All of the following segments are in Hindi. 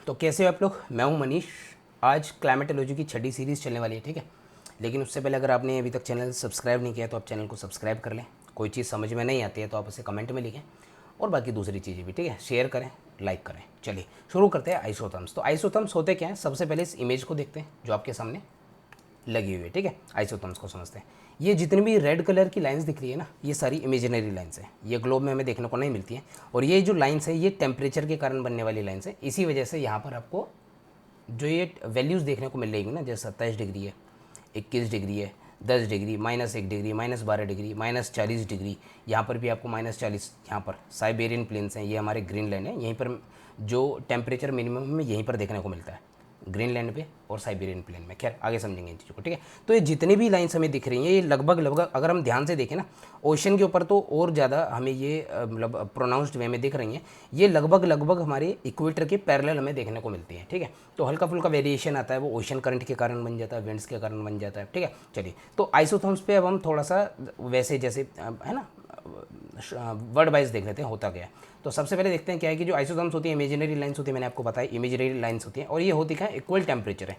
तो कैसे हो आप लोग। मैं हूं मनीष। आज क्लाइमेटोलॉजी की छठी सीरीज़ चलने वाली है, ठीक है। लेकिन उससे पहले अगर आपने अभी तक चैनल सब्सक्राइब नहीं किया तो आप चैनल को सब्सक्राइब कर लें। कोई चीज़ समझ में नहीं आती है तो आप उसे कमेंट में लिखें, और बाकी दूसरी चीज़ें भी, ठीक है, शेयर करें, लाइक करें। चलिए शुरू करते हैं आइसोथर्म्स। तो आइसोथर्म्स होते क्या हैं, सबसे पहले इस इमेज को देखते हैं जो आपके सामने लगी हुई है, ठीक है। आइसोथर्म्स को समझते हैं। ये जितनी भी रेड कलर की लाइंस दिख रही है ना, ये सारी इमेजिनरी लाइंस है। ये ग्लोब में हमें देखने को नहीं मिलती हैं। और ये जो लाइंस है ये टेम्परेचर के कारण बनने वाली लाइंस है। इसी वजह से यहाँ पर आपको जो ये वैल्यूज़ देखने को मिल रही है ना, जैसे 27 डिग्री है, 21 डिग्री है, 10 डिग्री, -1 डिग्री, -12 डिग्री, -40 डिग्री, यहाँ पर भी आपको -40। यहाँ पर साइबेरियन प्लेन्स हैं, ये हमारे ग्रीनलैंड है। यहीं पर जो टेम्परेचर मिनिमम हमें यहीं पर देखने को मिलता है, ग्रीनलैंड पे और साइबेरियन प्लेन में। खैर आगे समझेंगे इन चीज़ों को, ठीक है। तो ये जितनी भी लाइंस हमें दिख रही हैं ये लगभग अगर हम ध्यान से देखें ना, ओशन के ऊपर तो और ज़्यादा हमें ये मतलब प्रोनाउंस्ड वे में दिख रही हैं। ये लगभग हमारे इक्वेटर के पैरेलल हमें देखने को मिलती हैं, ठीक है। तो हल्का फुल्का वेरिएशन आता है, वो ओशन करंट के कारण बन जाता है, विंड्स के कारण बन जाता है, ठीक है। चलिए तो आइसोथर्म्स पे अब हम थोड़ा सा वैसे जैसे है ना वर्ड वाइज देख लेते हैं होता क्या है। तो सबसे पहले देखते हैं क्या है कि जो आइसोथर्म्स होती है इमेजिनरी लाइंस होती है, मैंने आपको बताया इमेजिनरी लाइंस होती हैं, और ये होती क्या है, इक्वल टेम्परेचर है।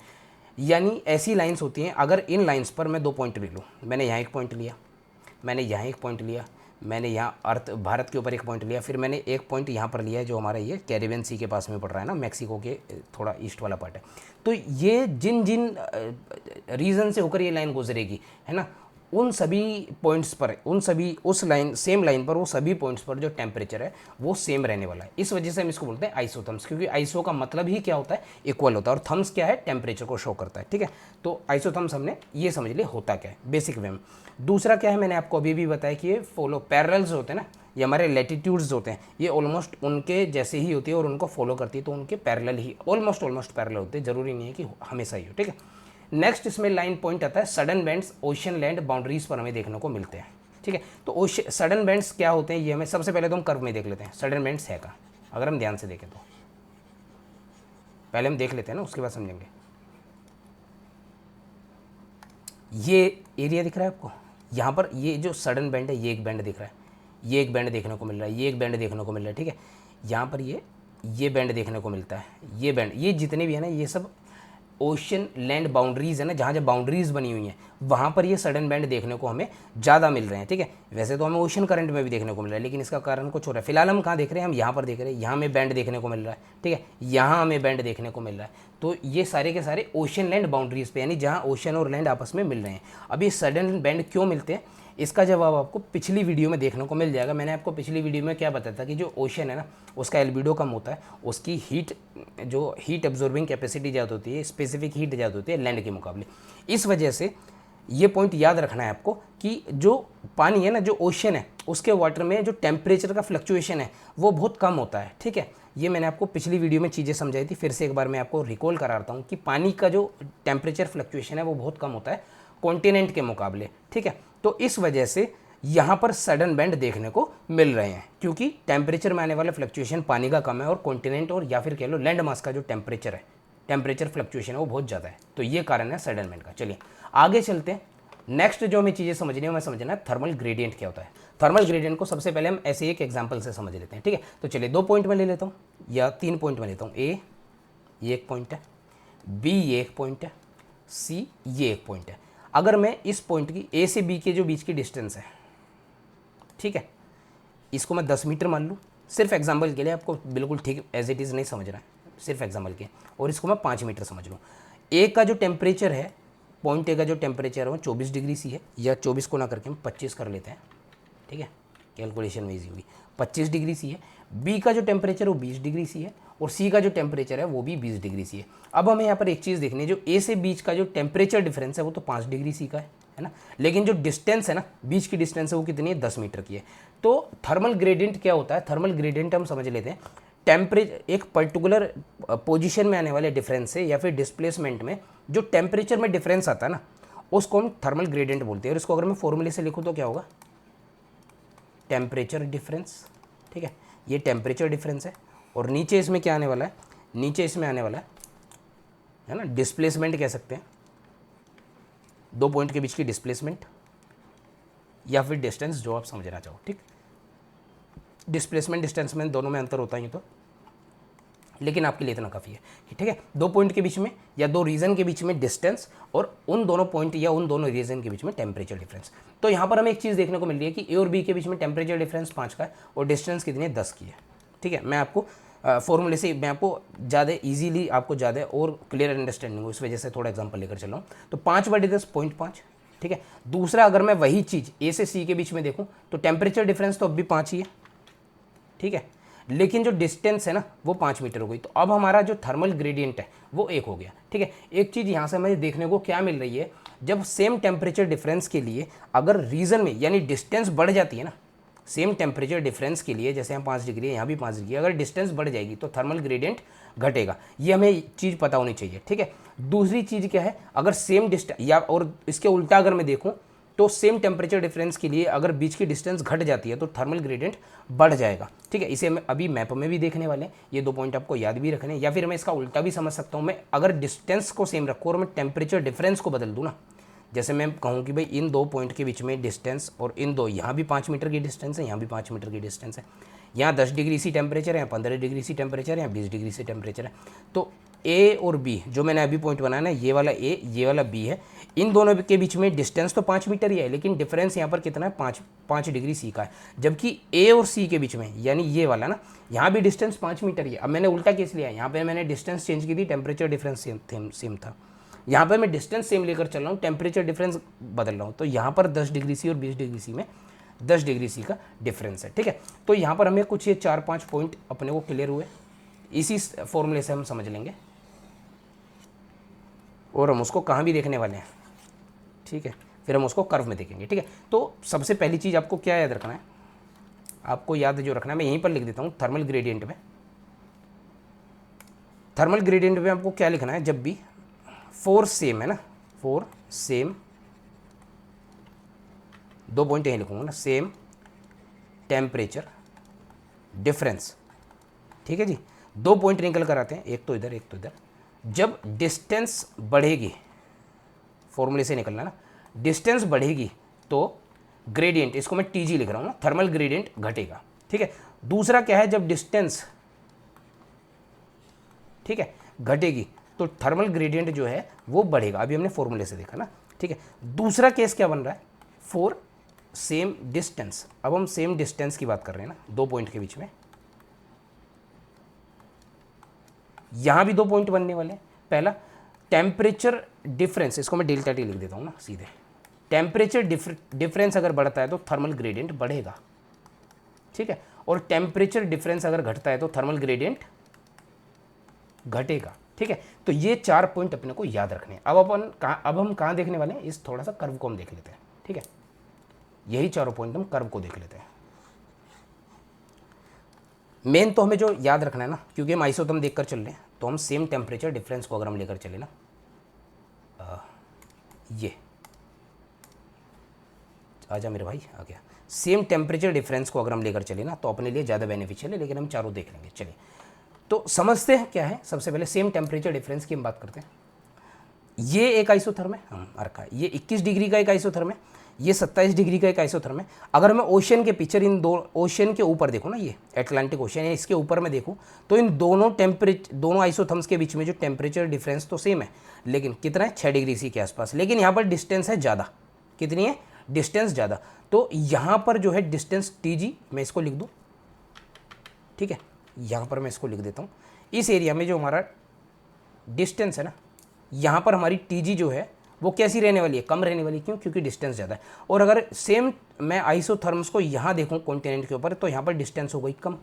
यानी ऐसी लाइंस होती हैं, अगर इन लाइंस पर मैं 2 पॉइंट ले लूँ, मैंने यहाँ एक पॉइंट लिया, मैंने यहाँ एक पॉइंट लिया, मैंने यहाँ अर्थ भारत के ऊपर एक पॉइंट लिया, फिर मैंने एक पॉइंट यहाँ पर लिया है जो हमारा ये कैरिबियन सी के पास में पड़ रहा है ना, मैक्सिको के थोड़ा ईस्ट वाला पार्ट है। तो ये जिन जिन रीज़न से होकर ये लाइन गुजरेगी, है ना, उन सभी पॉइंट्स पर, उन सभी उस लाइन सेम लाइन पर, वो सभी पॉइंट्स पर जो टेम्परेचर है वो सेम रहने वाला है। इस वजह से हम इसको बोलते हैं आइसोथर्म्स, क्योंकि आइसो का मतलब ही क्या होता है, इक्वल होता है, और थम्स क्या है, टेम्परेचर को शो करता है, ठीक है। तो आइसोथर्म्स हमने ये समझ लिया होता क्या है बेसिक वे में। दूसरा क्या है, मैंने आपको अभी भी बताया कि ये फॉलो पैरेलल्स होते हैं ना, ये हमारे लैटिट्यूड्स होते हैं, ये ऑलमोस्ट उनके जैसे ही होती है और उनको फॉलो करती है, तो उनके पैरेलल ही ऑलमोस्ट पैरेलल होते हैं, जरूरी नहीं है कि हमेशा ही हो, ठीक है। नेक्स्ट इसमें लाइन पॉइंट आता है sudden bends ocean land boundaries पर हमें देखने को मिलते हैं, ठीक है। तो सडन बेंड्स क्या होते हैं ये हमें सबसे पहले तो हम कर्व में देख लेते हैं सडन बेंड्स है कहाँ। अगर हम ध्यान से देखें तो पहले हम देख लेते हैं ना, उसके बाद समझेंगे। ये एरिया दिख रहा है आपको, यहाँ पर ये जो सडन बेंड है, ये एक बेंड दिख रहा है, ये एक बेंड देखने को मिल रहा है, ये एक बेंड देखने को मिल रहा है, ठीक है। यहाँ पर ये बेंड देखने को मिलता है, ये बेंड, ये जितने भी है ना, ये सब ओशन लैंड बाउंड्रीज है ना, जहाँ जहाँ बाउंड्रीज बनी हुई हैं वहाँ पर ये सडन बैंड देखने को हमें ज़्यादा मिल रहे हैं, ठीक है। वैसे तो हमें ओशन करंट में भी देखने को मिल रहा है, लेकिन इसका कारण कुछ हो रहा है। फिलहाल हम कहाँ देख रहे हैं, हम यहाँ पर देख रहे हैं, यहाँ हमें बैंड देखने को मिल रहा है, ठीक है, यहाँ हमें बैंड देखने को मिल रहा है। तो ये सारे के सारे ओशन लैंड बाउंड्रीज पे, यानी जहाँ ओशन और लैंड आपस में मिल रहे हैं। अब ये सडन बैंड क्यों मिलते हैं, इसका जवाब आपको पिछली वीडियो में देखने को मिल जाएगा। मैंने आपको पिछली वीडियो में क्या बताया था कि जो ओशन है ना, उसका एल्बिडो कम होता है, उसकी जो हीट एब्जॉर्बिंग कैपेसिटी ज़्यादा होती है, स्पेसिफिक हीट ज़्यादा होती है लैंड के मुकाबले। इस वजह से ये पॉइंट याद रखना है आपको कि जो पानी है ना, जो ओशन है, उसके वाटर में जो टेम्परेचर का फ्लक्चुएशन है वो बहुत कम होता है, ठीक है। ये मैंने आपको पिछली वीडियो में चीज़ें समझाई थी, फिर से एक बार मैं आपको रिकॉल कराता हूँ कि पानी का जो टेम्परेचर फ्लक्चुएशन है वो बहुत कम होता है कॉन्टिनेंट के मुकाबले, ठीक है। तो इस वजह से यहाँ पर सडन बैंड देखने को मिल रहे हैं, क्योंकि टेम्परेचर में आने वाला फ्लक्चुएशन पानी का कम है, और कॉन्टिनेंट और या फिर कह लो लैंड मास का जो टेम्परेचर है, टेम्परेचर फ्लक्चुएशन है वो बहुत ज़्यादा है। तो ये कारण है सडन बैंड का। चलिए आगे चलते हैं। नेक्स्ट जो हमें चीज़ें समझनी है, हमें समझना है थर्मल ग्रेडियंट क्या होता है। थर्मल ग्रेडियंट को सबसे पहले हम ऐसे एक एग्जाम्पल से समझ लेते हैं, ठीक है। तो चलिए 2 पॉइंट में ले लेता हूँ या 3 पॉइंट में लेता हूँ। ए ये एक पॉइंट है, बी ये एक पॉइंट है, सी ये एक पॉइंट है। अगर मैं इस पॉइंट की ए से बी के जो बीच की डिस्टेंस है, ठीक है, इसको मैं 10 मीटर मान लूँ, सिर्फ एग्जाम्पल के लिए, आपको बिल्कुल ठीक एज इट इज़ नहीं समझना है, सिर्फ एग्जाम्पल के, और इसको मैं 5 मीटर समझ लूँ। ए का जो टेम्परेचर है, पॉइंट ए का जो टेम्परेचर है वो 24 डिग्री सी है, या 24 को ना करके हम 25 कर लेते हैं, ठीक है, कैलकुलेशन में ईजी होगी, 25 डिग्री सी है। बी का जो टेम्परेचर वो 20 डिग्री सी है, और सी का जो टेम्परेचर है वो भी 20 डिग्री सी है। अब हमें यहाँ पर एक चीज़ देखनी है, जो ए से बीच का जो टेम्परेचर डिफरेंस है वो तो 5 डिग्री सी का है ना, लेकिन जो डिस्टेंस है ना, बीच की डिस्टेंस है वो कितनी है, 10 मीटर की है। तो थर्मल ग्रेडियंट क्या होता है, थर्मल ग्रेडियंट हम समझ लेते हैं, टेम्परेचर एक पर्टिकुलर पोजीशन में आने वाले डिफरेंस से या फिर डिस्प्लेसमेंट में जो टेम्परेचर में डिफरेंस आता है ना, उसको हम थर्मल ग्रेडियंट बोलते हैं। और इसको अगर मैं फॉर्मूले से लिखूँ तो क्या होगा, टेम्परेचर डिफरेंस, ठीक है, ये टेम्परेचर डिफरेंस है। और नीचे इसमें क्या आने वाला है, नीचे इसमें आने वाला है ना, डिस्प्लेसमेंट कह सकते हैं, 2 पॉइंट के बीच की डिस्प्लेसमेंट या फिर डिस्टेंस, जो आप समझना चाहो, ठीक। डिस्प्लेसमेंट डिस्टेंस में दोनों में अंतर होता है, तो लेकिन आपके लिए इतना काफ़ी है, ठीक है। दो पॉइंट के बीच में या दो रीजन के बीच में डिस्टेंस और उन दोनों पॉइंट या उन दोनों रीजन के बीच में टेम्परेचर डिफरेंस। तो यहाँ पर हमें एक चीज़ देखने को मिल रही है कि ए और बी के बीच में टेम्परेचर डिफरेंस 5 का है और डिस्टेंस कितनी है, 10 की है, ठीक है। मैं आपको फॉर्मूले से मैं आपको ज़्यादा ईजिली आपको ज़्यादा और क्लियर अंडरस्टैंडिंग हो, इस वजह से थोड़ा एग्जाम्पल लेकर चल रहा हूँ। तो 5/10 0.5, ठीक है। दूसरा, अगर मैं वही चीज़ ए से सी के बीच में देखूँ तो टेम्परेचर डिफरेंस तो अब भी 5 ही है, ठीक है, लेकिन जो डिस्टेंस है ना वो 5 मीटर हो गई। तो अब हमारा जो थर्मल ग्रेडियंट है वो 1 हो गया, ठीक है। एक चीज़ यहाँ से हमें देखने को क्या मिल रही है, जब सेम टेम्परेचर डिफरेंस के लिए अगर रीजन में यानी डिस्टेंस बढ़ जाती है ना, सेम टेम्परेचर डिफरेंस के लिए, जैसे हम 5 डिग्री है, यहाँ भी 5 डिग्री, अगर डिस्टेंस बढ़ जाएगी तो थर्मल ग्रेडियंट घटेगा। ये हमें चीज़ पता होनी चाहिए, ठीक है। दूसरी चीज़ क्या है, अगर सेम डिस्टेंस या और इसके उल्टा अगर मैं देखूँ तो सेम टेम्परेचर डिफरेंस के लिए अगर बीच की डिस्टेंस घट जाती है तो थर्मल ग्रेडियंट बढ़ जाएगा, ठीक है। इसे हम अभी मैप में भी देखने वाले हैं, ये 2 पॉइंट आपको याद भी रखने हैं। या फिर मैं इसका उल्टा भी समझ सकता हूँ, मैं अगर डिस्टेंस को सेम रखूँ और मैं टेम्परेचर डिफरेंस को बदल दूँ ना, जैसे मैं कहूँ कि भाई इन 2 पॉइंट के बीच में डिस्टेंस और इन दो, यहाँ भी 5 मीटर की डिस्टेंस है, यहाँ भी 5 मीटर की डिस्टेंस है, यहाँ 10 डिग्री सी टेम्परेचर है, यहाँ 15 डिग्री सी टेम्परेचर है, यहाँ 20 डिग्री सी टेम्परेचर है। तो ए और बी जो मैंने अभी पॉइंट बनाया ना, ये वाला ए ये वाला बी है, इन दोनों के बीच में डिस्टेंस तो 5 मीटर ही है, लेकिन डिफरेंस यहाँ पर कितना है, 5 डिग्री सी का है। जबकि ए और सी के बीच में यानी ये वाला ना, यहाँ भी डिस्टेंस 5 मीटर ही है। अब मैंने उल्टा केस लिया है, यहाँ पे मैंने डिस्टेंस चेंज की थी, टेम्परेचर डिफरेंस सेम था। यहाँ पर मैं डिस्टेंस सेम लेकर चल रहा हूँ, टेम्परेचर डिफरेंस बदल रहा हूँ। तो यहाँ पर 10 डिग्री सी और 20 डिग्री सी में 10 डिग्री सी का डिफरेंस है, ठीक है। तो यहाँ पर हमें कुछ ये 4-5 पॉइंट अपने को क्लियर हुए, इसी फॉर्मूले से हम समझ लेंगे और हम उसको कहाँ भी देखने वाले हैं, ठीक है। फिर हम उसको कर्व में देखेंगे, ठीक है। तो सबसे पहली चीज़ आपको क्या याद रखना है, आपको याद जो रखना है मैं यहीं पर लिख देता हूँ, थर्मल ग्रेडियंट में। थर्मल ग्रेडियंट में आपको क्या लिखना है, जब भी फोर सेम है ना, फोर सेम, 2 पॉइंट यहीं लिखूंगा ना, सेम टेम्परेचर डिफरेंस, ठीक है जी। 2 पॉइंट निकल कर आते हैं, एक तो इधर एक तो इधर। जब डिस्टेंस बढ़ेगी, फॉर्मूले से निकलना ना, डिस्टेंस बढ़ेगी तो ग्रेडियंट, इसको मैं टीजी लिख रहा हूँ ना, थर्मल ग्रेडियंट घटेगा, ठीक है। दूसरा क्या है, जब डिस्टेंस, ठीक है, घटेगी तो थर्मल ग्रेडियंट जो है वो बढ़ेगा, अभी हमने फॉर्मूले से देखा ना, ठीक है। दूसरा केस क्या बन रहा है, फॉर सेम डिस्टेंस। अब हम सेम डिस्टेंस की बात कर रहे हैं ना, 2 पॉइंट के बीच में, यहां भी 2 पॉइंट बनने वाले हैं। पहला टेम्परेचर डिफरेंस, इसको मैं डेल्टा टी लिख देता हूं ना सीधे। टेम्परेचर डिफरेंस अगर बढ़ता है तो थर्मल ग्रेडियंट बढ़ेगा, ठीक है। और टेम्परेचर डिफरेंस अगर घटता है तो थर्मल ग्रेडियंट घटेगा, ठीक है। तो ये 4 पॉइंट अपने को याद रखने हैं। अब हम कहाँ देखने वाले हैं, इस थोड़ा सा कर्व को हम देख लेते हैं, ठीक है। यही 4 पॉइंट हम कर्व को देख लेते हैं। मेन तो हमें जो याद रखना है ना, क्योंकि हम आइसोथर्म देखकर चल रहे हैं, तो हम सेम टेम्परेचर डिफरेंस को अगर हम लेकर चले ना, ये आजा मेरे भाई, आ गया। सेम टेम्परेचर डिफरेंस को अगर हम लेकर चले ना तो अपने लिए ज़्यादा बेनिफिशियल है, लेकिन हम चारों देख लेंगे। चलिए तो समझते हैं क्या है। सबसे पहले सेम टेम्परेचर डिफरेंस की हम बात करते हैं। ये एक आइसोथर्म है, अर्का है, ये 21 डिग्री का एक आइसोथर्म है, ये 27 डिग्री का एक आइसोथर्म है। अगर मैं ओशन के पिक्चर इन दो ओशन के ऊपर देखूँ ना, ये अटलांटिक ओशन है, इसके ऊपर मैं देखूँ तो इन दोनों आइसोथर्म्स के बीच में जो टेम्परेचर डिफरेंस तो सेम है, लेकिन कितना है, 6 डिग्री सी के आसपास। लेकिन यहाँ पर डिस्टेंस है ज़्यादा, कितनी है, डिस्टेंस ज़्यादा। तो यहाँ पर जो है डिस्टेंस टी, मैं इसको लिख दूँ, ठीक है, यहाँ पर मैं इसको लिख देता हूँ। इस एरिया में जो हमारा डिस्टेंस है ना, यहाँ पर हमारी टी जो है वो कैसी रहने वाली है, कम रहने वाली। क्यों, क्योंकि डिस्टेंस ज़्यादा है। और अगर सेम मैं आइसोथर्म्स को यहाँ देखूँ कॉन्टिनेंट के ऊपर, तो यहाँ पर डिस्टेंस हो गई कम,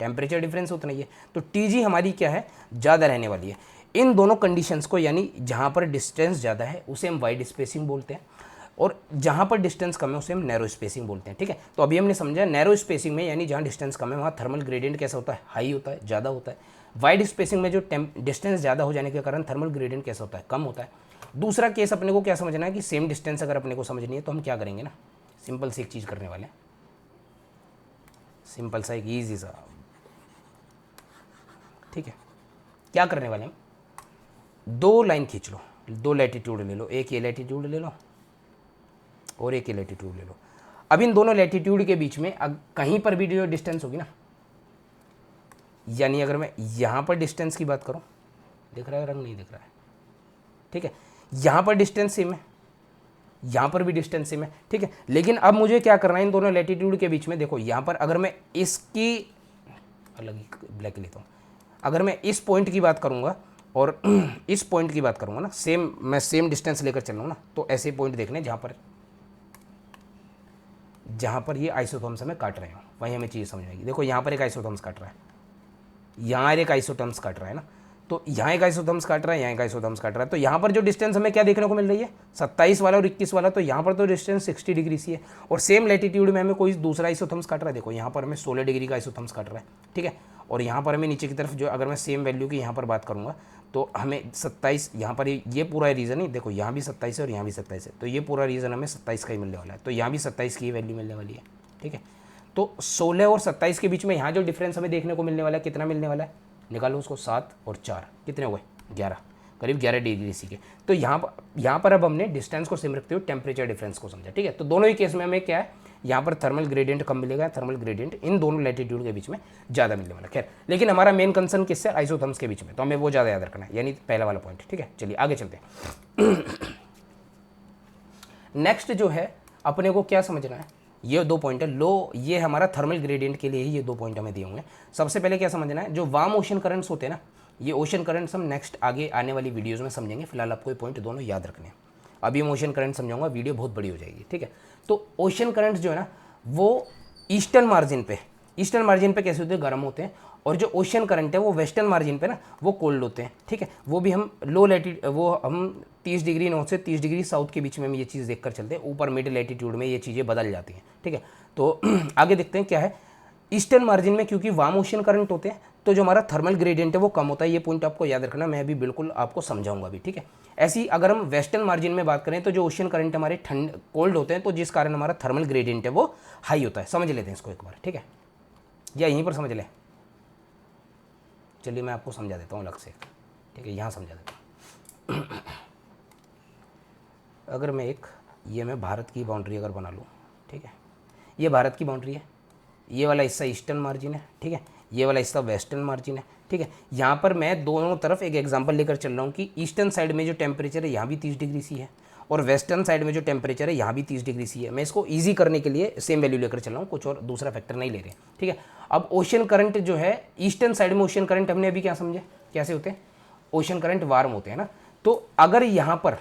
टेम्परेचर डिफरेंस उतना ही है, तो टी हमारी क्या है, ज़्यादा रहने वाली है। इन दोनों कंडीशंस को, यानी जहाँ पर डिस्टेंस ज़्यादा है उसे हम वाइड स्पेसिंग बोलते हैं, और जहाँ पर डिस्टेंस कम है उसे हम नैरो स्पेसिंग बोलते हैं, ठीक है। तो अभी हमने समझा नैरो स्पेसिंग में, यानी जहाँ डिस्टेंस कम है वहाँ थर्मल ग्रेडियंट कैसा होता है, हाई होता है, ज़्यादा होता है। वाइड स्पेसिंग में जो डिस्टेंस ज़्यादा हो जाने के कारण थर्मल ग्रेडियंट कैसा होता है, कम होता है। दूसरा केस अपने को क्या समझना है कि सेम डिस्टेंस अगर अपने को समझनी है तो हम क्या करेंगे ना, सिंपल सी एक चीज़ करने वाले हैं, सिंपल सा एक ईजी सा, ठीक है। क्या करने वाले हैं, 2 लाइन खींच लो, 2 लैटिट्यूड ले लो, एक ये लैटिट्यूड ले लो और एक ये लैटिट्यूड ले लो। अब इन दोनों लैटिट्यूड के बीच में कहीं पर भी जो डिस्टेंस होगी ना, यानी अगर मैं यहाँ पर डिस्टेंस की बात करूँ, दिख रहा है रंग, नहीं दिख रहा है, ठीक है, यहाँ पर डिस्टेंस सेम है, यहाँ पर भी डिस्टेंस सेम है, ठीक है। लेकिन अब मुझे क्या करना है इन दोनों लैटिट्यूड के बीच में, देखो यहाँ पर अगर मैं इसकी अलग ही ब्लैक लेता हूँ, अगर मैं इस पॉइंट की बात करूँगा और इस पॉइंट की बात करूँगा ना, सेम मैं सेम डिस्टेंस लेकर चल रहा हूँ ना, तो ऐसे पॉइंट देखने जहाँ पर ये आइसोथर्म्स हमें काट रहे हो, वहीं हमें चीज़ समझ आएगी। देखो यहाँ पर एक आइसोथर्म्स काट रहा है, यहाँ एक आइसोथर्म्स काट रहा है ना, तो यहाँ एक आइसोथर्म्स काट रहा है, यहाँ एक आइसोथर्म्स काट रहा है, तो यहाँ पर जो डिस्टेंस हमें क्या देखने को मिल रही है 27 वाला और 21 वाला, तो यहाँ पर तो डिस्टेंस 60 डिग्री सी है। और सेम लैटिट्यूड में हमें कोई दूसरा आइसोथर्म्स काट रहा है, देखो यहाँ पर हमें 16 डिग्री का आइसोथर्म्स काट रहा है, ठीक है। और यहाँ पर हमें नीचे की तरफ जो, अगर मैं सेम वैल्यू की यहाँ पर बात करूँगा तो हमें 27, यहाँ पर ये पूरा रीज़न ही देखो, यहाँ भी 27 है और यहाँ भी 27 है, तो ये पूरा रीज़न हमें 27 का ही मिलने वाला है, तो यहाँ भी 27 की वैल्यू मिलने वाली है, ठीक है। तो 16 और 27 के बीच में यहाँ जो डिफरेंस हमें देखने को मिलने वाला है, कितना मिलने वाला है, निकालो उसको, 7 और 4 कितने हुए 11, करीब 11 डिग्री सी के। तो यहाँ पर अब हमने डिस्टेंस को सेम रखते हुए टेम्परेचर डिफरेंस को समझा, ठीक है। तो दोनों ही केस में हमें क्या है, यहाँ पर थर्मल ग्रेडियंट कम मिलेगा, थर्मल ग्रेडियंट इन दोनों लैटिट्यूड के बीच में ज़्यादा मिलने वाला। खैर, लेकिन हमारा मेन कंसर्न किससे, आइसोथर्म्स के बीच में, तो हमें वो ज़्यादा याद रखना है, यानी पहला वाला पॉइंट, ठीक है। चलिए आगे चलते हैं। नेक्स्ट जो है अपने को क्या समझना है, ये 2 पॉइंट है लो, ये हमारा थर्मल ग्रेडियंट के लिए ही ये 2 पॉइंट हमें दिए होंगे। सबसे पहले क्या समझना है, जो वार्म ओशन करंट्स होते हैं ना, ये ओशन करंट्स हम नेक्स्ट आगे आने वाली वीडियोस में समझेंगे, फिलहाल आपको ये पॉइंट दोनों याद रखने हैं। अभी हम ओशन करंट समझाऊंगा, वीडियो बहुत बड़ी हो जाएगी, ठीक है। तो ओशन करंट्स जो है ना, वो ईस्टर्न मार्जिन पे कैसे होते हैं, गर्म होते हैं, और जो ओशन करंट है वो वेस्टर्न मार्जिन पे ना वो कोल्ड होते हैं, ठीक है। वो भी हम वो हम 30 डिग्री नॉर्थ से 30 डिग्री साउथ के बीच में हम ये चीज़ देखकर चलते हैं, ऊपर मिड लैटिट्यूड में ये चीज़ें बदल जाती हैं, ठीक है। तो आगे देखते हैं क्या है, ईस्टर्न मार्जिन में क्योंकि वार्म ओशन करंट होते हैं, तो जो हमारा थर्मल ग्रेडियंट है वो कम होता है, ये पॉइंट आपको याद रखना, मैं अभी बिल्कुल आपको समझाऊंगा भी, ठीक है। ऐसी अगर हम वेस्टर्न मार्जिन में बात करें तो जो ओशन करंट हमारे कोल्ड होते हैं, तो जिस कारण हमारा थर्मल ग्रेडियंट है वो हाई होता है। समझ लेते हैं इसको एक बार, ठीक है, या यहीं पर समझ लें, चलिए मैं आपको समझा देता हूँ अलग से, ठीक है, यहाँ समझा देता हूँ। अगर मैं भारत की बाउंड्री अगर बना लूँ, ठीक है, ये भारत की बाउंड्री है, ये वाला हिस्सा ईस्टर्न मार्जिन है, ठीक है, ये वाला हिस्सा वेस्टर्न मार्जिन है, ठीक है। यहाँ पर मैं दोनों तरफ एक एग्जांपल लेकर चल रहा हूँ कि ईस्टर्न साइड में जो टेम्परेचर है यहाँ भी 30 डिग्री सी है, और वेस्टर्न साइड में जो टेम्परेचर है यहाँ भी 30 डिग्री सी है। मैं इसको ईजी करने के लिए सेम वैल्यू लेकर चल रहा हूँ, कुछ और दूसरा फैक्टर नहीं ले रहे, ठीक है। अब ओशन करंट जो है, ईस्टर्न साइड में ओशन करंट हमने अभी क्या समझे, कैसे होते हैं, ओशन करंट वार्म होते हैं ना, तो अगर यहाँ पर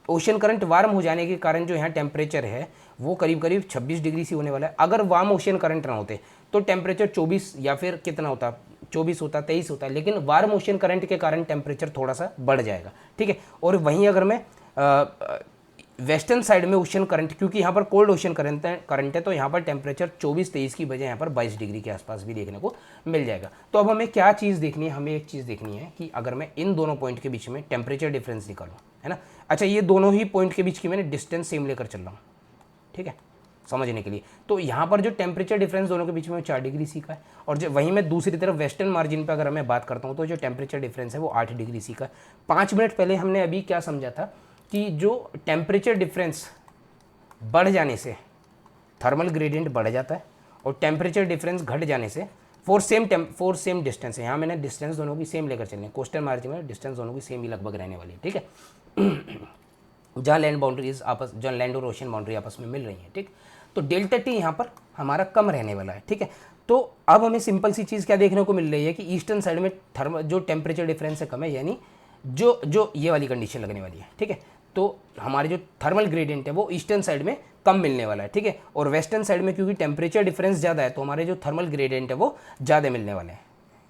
ओशन करंट वार्म हो जाने के कारण जो यहाँ टेम्परेचर है वो करीब करीब 26 डिग्री सी होने वाला है। अगर वार्म ओशन करंट ना होते तो टेम्परेचर 24 या फिर कितना होता, 24 होता, 23 होता, लेकिन वार्म ओशन करंट के कारण टेम्परेचर थोड़ा सा बढ़ जाएगा, ठीक है। और वहीं अगर मैं वेस्टर्न साइड में ओशन करंट, क्योंकि यहाँ पर कोल्ड ओशन करंट है, तो यहाँ पर टेम्परेचर 24-23 की बजाय यहाँ पर 22 डिग्री के आसपास भी देखने को मिल जाएगा। तो अब हमें क्या चीज़ देखनी है, हमें एक चीज़ देखनी है कि अगर मैं इन दोनों पॉइंट के बीच में टेम्परेचर डिफरेंस निकालूँ, है ना। अच्छा, ये दोनों ही पॉइंट के बीच की मैंने डिस्टेंस सेम लेकर चल रहा हूँ, ठीक है, समझने के लिए। तो यहाँ पर जो टेम्परेचर डिफरेंस दोनों के बीच में 4 डिग्री सी का है, और जब वहीं मैं दूसरी तरफ वेस्टर्न मार्जिन पर अगर मैं बात करता हूँ तो जो टेम्परेचर डिफरेंस है वो 8 डिग्री सी का है। 5 मिनट पहले हमने अभी क्या समझा था कि जो टेम्परेचर डिफरेंस बढ़ जाने से थर्मल ग्रेडियंट बढ़ जाता है, और टेम्परेचर डिफरेंस घट जाने से फॉर सेम डिस्टेंस है, यहाँ मैंने डिस्टेंस दोनों की सेम लेकर चलनी है, कोस्टल मार्जिन में डिस्टेंस दोनों की सेम ही लगभग रहने वाली है, ठीक है। जहाँ लैंड और ओशन बाउंड्री आपस में मिल रही है, ठीक। तो डेल्टा टी यहाँ पर हमारा कम रहने वाला है, ठीक है। तो अब हमें सिंपल सी चीज़ क्या देखने को मिल रही है कि ईस्टर्न साइड में जो टेम्परेचर डिफरेंस है कम है, यानी जो ये वाली कंडीशन लगने वाली है, ठीक है। तो हमारे जो थर्मल ग्रेडियंट है वो ईस्टर्न साइड में कम मिलने वाला है, ठीक है। और वेस्टर्न साइड में क्योंकि टेम्परेचर डिफरेंस ज़्यादा है तो हमारे जो थर्मल ग्रेडियंट है वो ज़्यादा मिलने वाले हैं।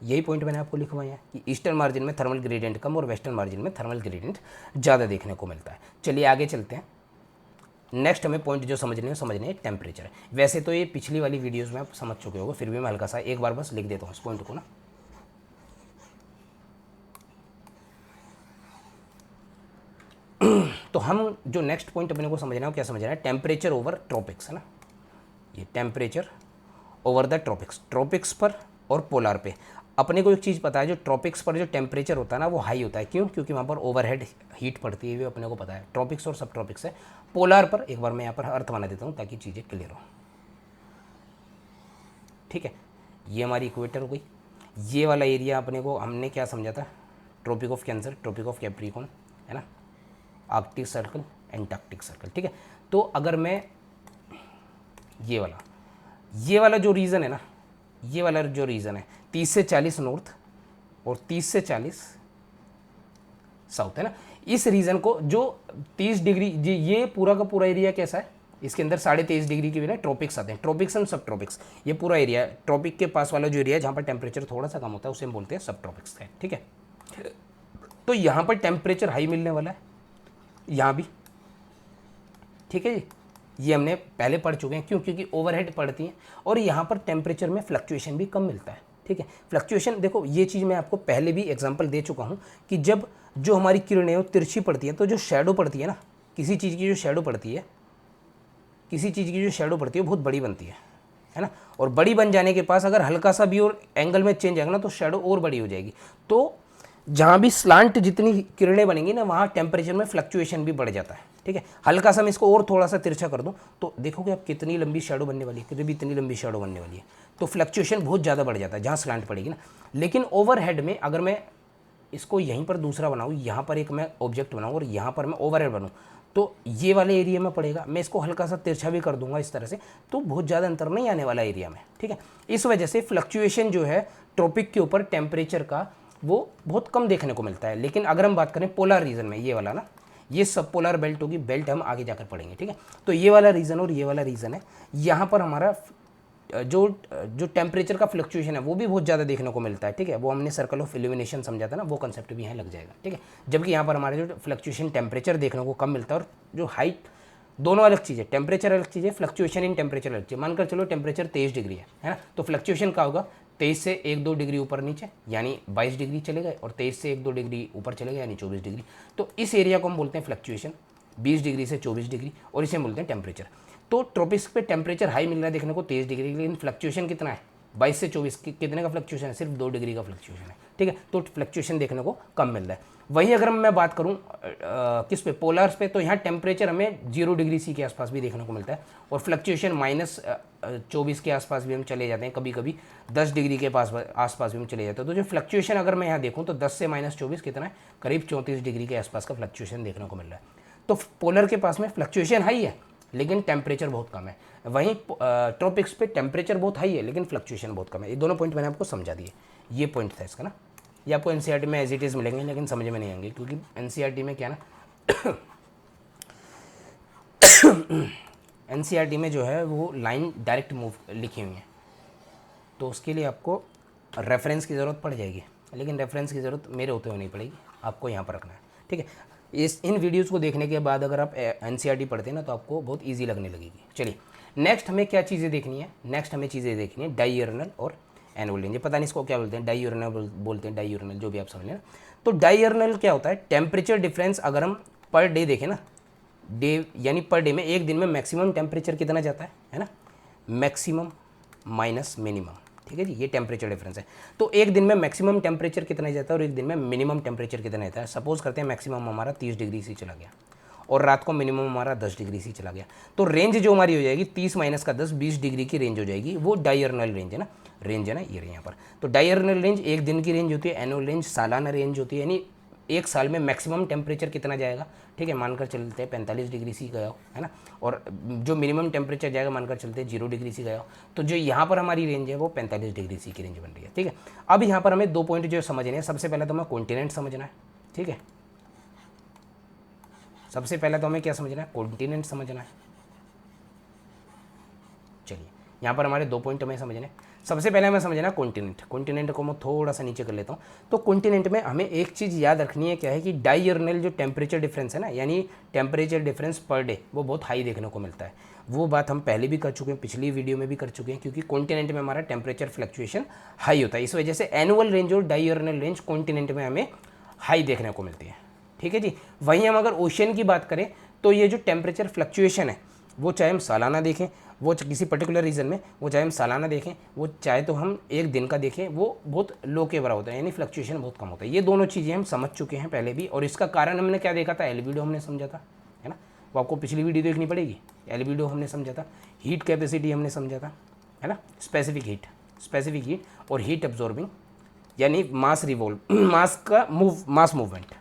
यही पॉइंट मैंने आपको लिखवाया है कि ईस्टर्न मार्जिन में थर्मल ग्रेडियंट कम और वेस्टर्न मार्जिन में थर्मल ग्रेडियंट ज़्यादा देखने को मिलता है। चलिए आगे चलते हैं। नेक्स्ट हमें पॉइंट जो समझने हैं टेम्परेचर। वैसे तो ये पिछली वाली वीडियोस में आप समझ चुके होंगे, फिर भी मैं हल्का सा एक बार बस लिख देता हूँ इस पॉइंट को ना। तो हम जो नेक्स्ट पॉइंट अपने को समझना है क्या समझना है, टेम्परेचर ओवर ट्रॉपिक्स, है ना। ये टेम्परेचर ओवर द ट्रॉपिक्स पर और पोलार पे। अपने को एक चीज़ पता है, जो ट्रॉपिक्स पर जो टेम्परेचर होता है ना वो हाई होता है। क्यों? क्योंकि वहाँ पर ओवरहेड हीट पड़ती है, ये अपने को पता है। ट्रॉपिक्स और सब ट्रॉपिक्स है। पोलार पर एक बार मैं यहाँ पर अर्थ बना देता हूँ ताकि चीज़ें क्लियर हो, ठीक है। ये हमारी इक्वेटर हो गई। ये वाला एरिया अपने को हमने क्या समझा था, Tropic of Cancer, Tropic of Capricorn, है ना, आर्कटिक सर्कल, एंटार्क्टिक सर्कल, ठीक है। तो अगर मैं ये वाला जो रीजन है ना, ये वाला जो रीजन है 30 से 40 नॉर्थ और 30 से 40 साउथ, है ना, इस रीजन को जो 30 डिग्री, ये पूरा का पूरा एरिया कैसा है, इसके अंदर 23.5 डिग्री के बिना ट्रॉपिक्स आते हैं, ट्रॉपिक्स एंड सब ट्रॉपिक्स, ये पूरा एरिया है। ट्रॉपिक के पास वाला जो एरिया है जहाँ पर टेम्परेचर थोड़ा सा कम होता है उसे हम बोलते हैं सब ट्रॉपिक्स है, ठीक है। तो यहाँ पर टेम्परेचर हाई मिलने वाला है, यहाँ भी, ठीक है जी, ये हमने पहले पढ़ चुके हैं, क्यों, क्योंकि ओवरहेड पढ़ती हैं और यहाँ पर टेम्परेचर में फ्लक्चुएशन भी कम मिलता है, ठीक है। फ्लक्चुएशन देखो, ये चीज़ मैं आपको पहले भी एग्जांपल दे चुका हूँ कि जब जो हमारी किरणें तिरछी पड़ती हैं तो जो शैडो पड़ती है ना, किसी चीज़ की जो शैडो पड़ती है, किसी चीज़ की जो शैडो पड़ती है बहुत बड़ी बनती है ना, और बड़ी बन जाने के पास अगर हल्का सा भी और एंगल में चेंज आएगा ना तो शैडो और बड़ी हो जाएगी। तो जहाँ भी स्लांट जितनी किरणें बनेंगी ना वहाँ टेम्परेचर में फ्लक्चुएशन भी बढ़ जाता है, ठीक है। हल्का सा मैं इसको और थोड़ा सा तिरछा कर दूँ तो देखोगे आप कितनी लंबी शैडो बनने वाली है, कितनी भी इतनी लंबी शैडो बनने वाली है, तो फ्लक्चुएशन बहुत ज़्यादा बढ़ जाता है जहाँ स्लांट पड़ेगी ना। लेकिन ओवरहेड में अगर मैं इसको यहीं पर दूसरा बनाऊँ, यहाँ पर एक मैं ऑब्जेक्ट बनाऊँ और यहाँ पर मैं ओवरहेड बनूँ, तो ये वाले एरिया में पड़ेगा, मैं इसको हल्का सा तिरछा भी कर दूंगा इस तरह से, तो बहुत ज़्यादा अंतर नहीं आने वाला एरिया में, ठीक है। इस वजह से फ्लक्चुएशन जो है ट्रॉपिक के ऊपर टेम्परेचर का वो बहुत कम देखने को मिलता है। लेकिन अगर हम बात करें पोलर रीजन में, ये वाला ना, ये सब पोलर बेल्ट होगी, बेल्ट हम आगे जाकर पढ़ेंगे, ठीक है। तो ये वाला रीजन और ये वाला रीजन है, यहाँ पर हमारा जो टेम्परेचर का फ्लक्चुएशन है वो भी बहुत ज़्यादा देखने को मिलता है, ठीक है। वो हमने सर्कल ऑफ इल्यूमिनेशन समझा था ना, वो कंसेप्ट भी यहाँ लग जाएगा, ठीक है। जबकि यहाँ पर हमारे जो फ्लक्चुएशन टेम्परेचर देखने को कम मिलता है और जो हाइट, दोनों अलग चीज़ है, टेम्परेचर अलग चीज़ है, फ्लक्चुएशन इन टेम्परेचर अलग चीज़ है। मानकर चलो टेम्परेचर 23 डिग्री है ना, तो फ्लक्चुएशन का होगा 23 से 1-2 डिग्री ऊपर नीचे यानी 22 डिग्री चले गए, और 23 से 1-2 डिग्री ऊपर चले गए यानी 24 डिग्री। तो इस एरिया को हम बोलते हैं फ्लक्चुएशन, 20 डिग्री से 24 डिग्री, और इसे हम बोलते हैं टेम्परेचर। तो ट्रॉपिक्स पे टेम्परेचर हाई मिल रहा है देखने को 23 डिग्री, लेकिन फ्लक्चुएशन कितना है, 22 से 24, कितने का फ्लक्चुएशन है, सिर्फ 2 डिग्री का फ्लक्चुएशन है, ठीक है। तो फ्लक्चुएशन देखने को कम मिल रहा है। वहीं अगर मैं बात करूं किस पे, पोलर्स पे, तो यहाँ टेम्परेचर हमें 0 डिग्री सी के आसपास भी देखने को मिलता है, और फ्लक्चुएशन -24 के आसपास भी हम चले जाते हैं, कभी कभी 10 डिग्री के आसपास भी हम चले जाते हैं। तो जो फ्लक्चुएशन अगर मैं यहाँ देखूँ तो 10 से -24 कितना है, करीब 34 डिग्री के आसपास का फ्लक्चुएशन देखने को मिल रहा है। तो पोलर के पास में फ्लक्चुएशन हाई है लेकिन टेम्परेचर बहुत कम है, वहीं ट्रॉपिक्स पे टेम्परेचर बहुत हाई है लेकिन फ्लक्चुएशन बहुत कम है। ये दोनों पॉइंट मैंने आपको समझा दिए, ये पॉइंट था इसका ना। ये आपको एनसीईआरटी में एज इट इज़ मिलेंगे लेकिन समझ में नहीं आएंगे, क्योंकि एनसीईआरटी में क्या ना एनसीईआरटी में जो है वो लाइन डायरेक्ट मूव लिखी हुई है, तो उसके लिए आपको रेफरेंस की ज़रूरत पड़ जाएगी, लेकिन रेफरेंस की ज़रूरत मेरे होते हुए नहीं पड़ेगी, आपको यहाँ पर रखना है, ठीक है। इन वीडियोज़ को देखने के बाद अगर आप एनसीईआरटी पढ़ते हैं ना तो आपको बहुत ईजी लगने लगेगी। चलिए नेक्स्ट हमें क्या चीज़ें देखनी है, नेक्स्ट हमें चीज़ें देखनी है डायurnal और एनुअल रेंज। पता नहीं इसको क्या बोलते हैं, डायurnal बोलते हैं, डायurnal जो भी आप समझ लें ना। तो डायurnal क्या होता है, टेम्परेचर डिफरेंस अगर हम पर डे देखें ना, डे यानी पर डे में एक दिन में मैक्सिमम टेम्परेचर कितना जाता है ना, मैक्सिमम माइनस मिनिमम, ठीक है जी, ये टेम्परेचर डिफरेंस है। तो एक दिन में मैक्सिमम टेम्परेचर कितना जाता है और एक दिन में मिनिमम टेम्परेचर कितना जाता है। सपोज करते हैं मैक्सिमम हमारा 30 डिग्री से चला गया और रात को मिनिमम हमारा 10 डिग्री से चला गया, तो रेंज जो हमारी हो जाएगी 30 माइनस का 10, 20 डिग्री की रेंज हो जाएगी, वो डायurnal रेंज है ना, रेंज है ना, ये यहाँ पर। तो डायurnal रेंज एक दिन की रेंज होती है, एनुअल रेंज सालाना रेंज होती है, यानी एक साल में मैक्सिमम टेम्परेचर कितना जाएगा, ठीक है, मानकर चलते हैं 45 डिग्री सी गया हो, है ना, और जो मिनिमम टेम्परेचर जाएगा मानकर चलते हैं 0 डिग्री सी गया हो, तो जो यहाँ पर हमारी रेंज है वो 45 डिग्री सी की रेंज बन रही है, ठीक है। अब यहाँ पर हमें 2 पॉइंट जो समझने हैं, सबसे पहले तो हमें कॉन्टिनेंट समझना है, ठीक है, सबसे पहले तो हमें क्या समझना है, कॉन्टिनेंट समझना है। चलिए यहाँ पर हमारे 2 पॉइंट हमें समझने हैं। सबसे पहले हमें समझना कॉन्टिनेंट, कॉन्टिनेंट को मैं थोड़ा सा नीचे कर लेता हूँ। तो कॉन्टिनेंट में हमें एक चीज़ याद रखनी है, क्या है कि डायurnal जो टेम्परेचर डिफरेंस है ना, यानी टेम्परेचर डिफरेंस पर डे, वो बहुत हाई देखने को मिलता है। वो बात हम पहले भी कर चुके हैं, पिछली वीडियो में भी कर चुके हैं, क्योंकि कॉन्टिनेंट में हमारा टेम्परेचर फ्लक्चुएशन हाई होता है, इस वजह से एनुअल रेंज और डायurnal रेंज कॉन्टिनेंट में हमें हाई देखने को मिलती है, ठीक है जी। वहीं हम अगर ओशियन की बात करें तो ये जो टेम्परेचर फ्लक्चुएशन है वो चाहे हम सालाना देखें, वो किसी पर्टिकुलर रीजन में, वो चाहे हम सालाना देखें, वो चाहे तो हम एक दिन का देखें, वो बहुत लो के बराबर होता है, यानी फ्लक्चुएशन बहुत कम होता है। ये दोनों चीज़ें हम समझ चुके हैं पहले भी, और इसका कारण हमने क्या देखा था, एल्बिडो हमने समझा था, है ना, वो आपको पिछली वीडियो देखनी पड़ेगी। एल्बिडो हमने समझा था, हीट कैपेसिटी हमने समझा था, है ना, स्पेसिफिक हीट और हीट एब्जॉर्बिंग यानी मास रिवॉल्व मास का मास मूवमेंट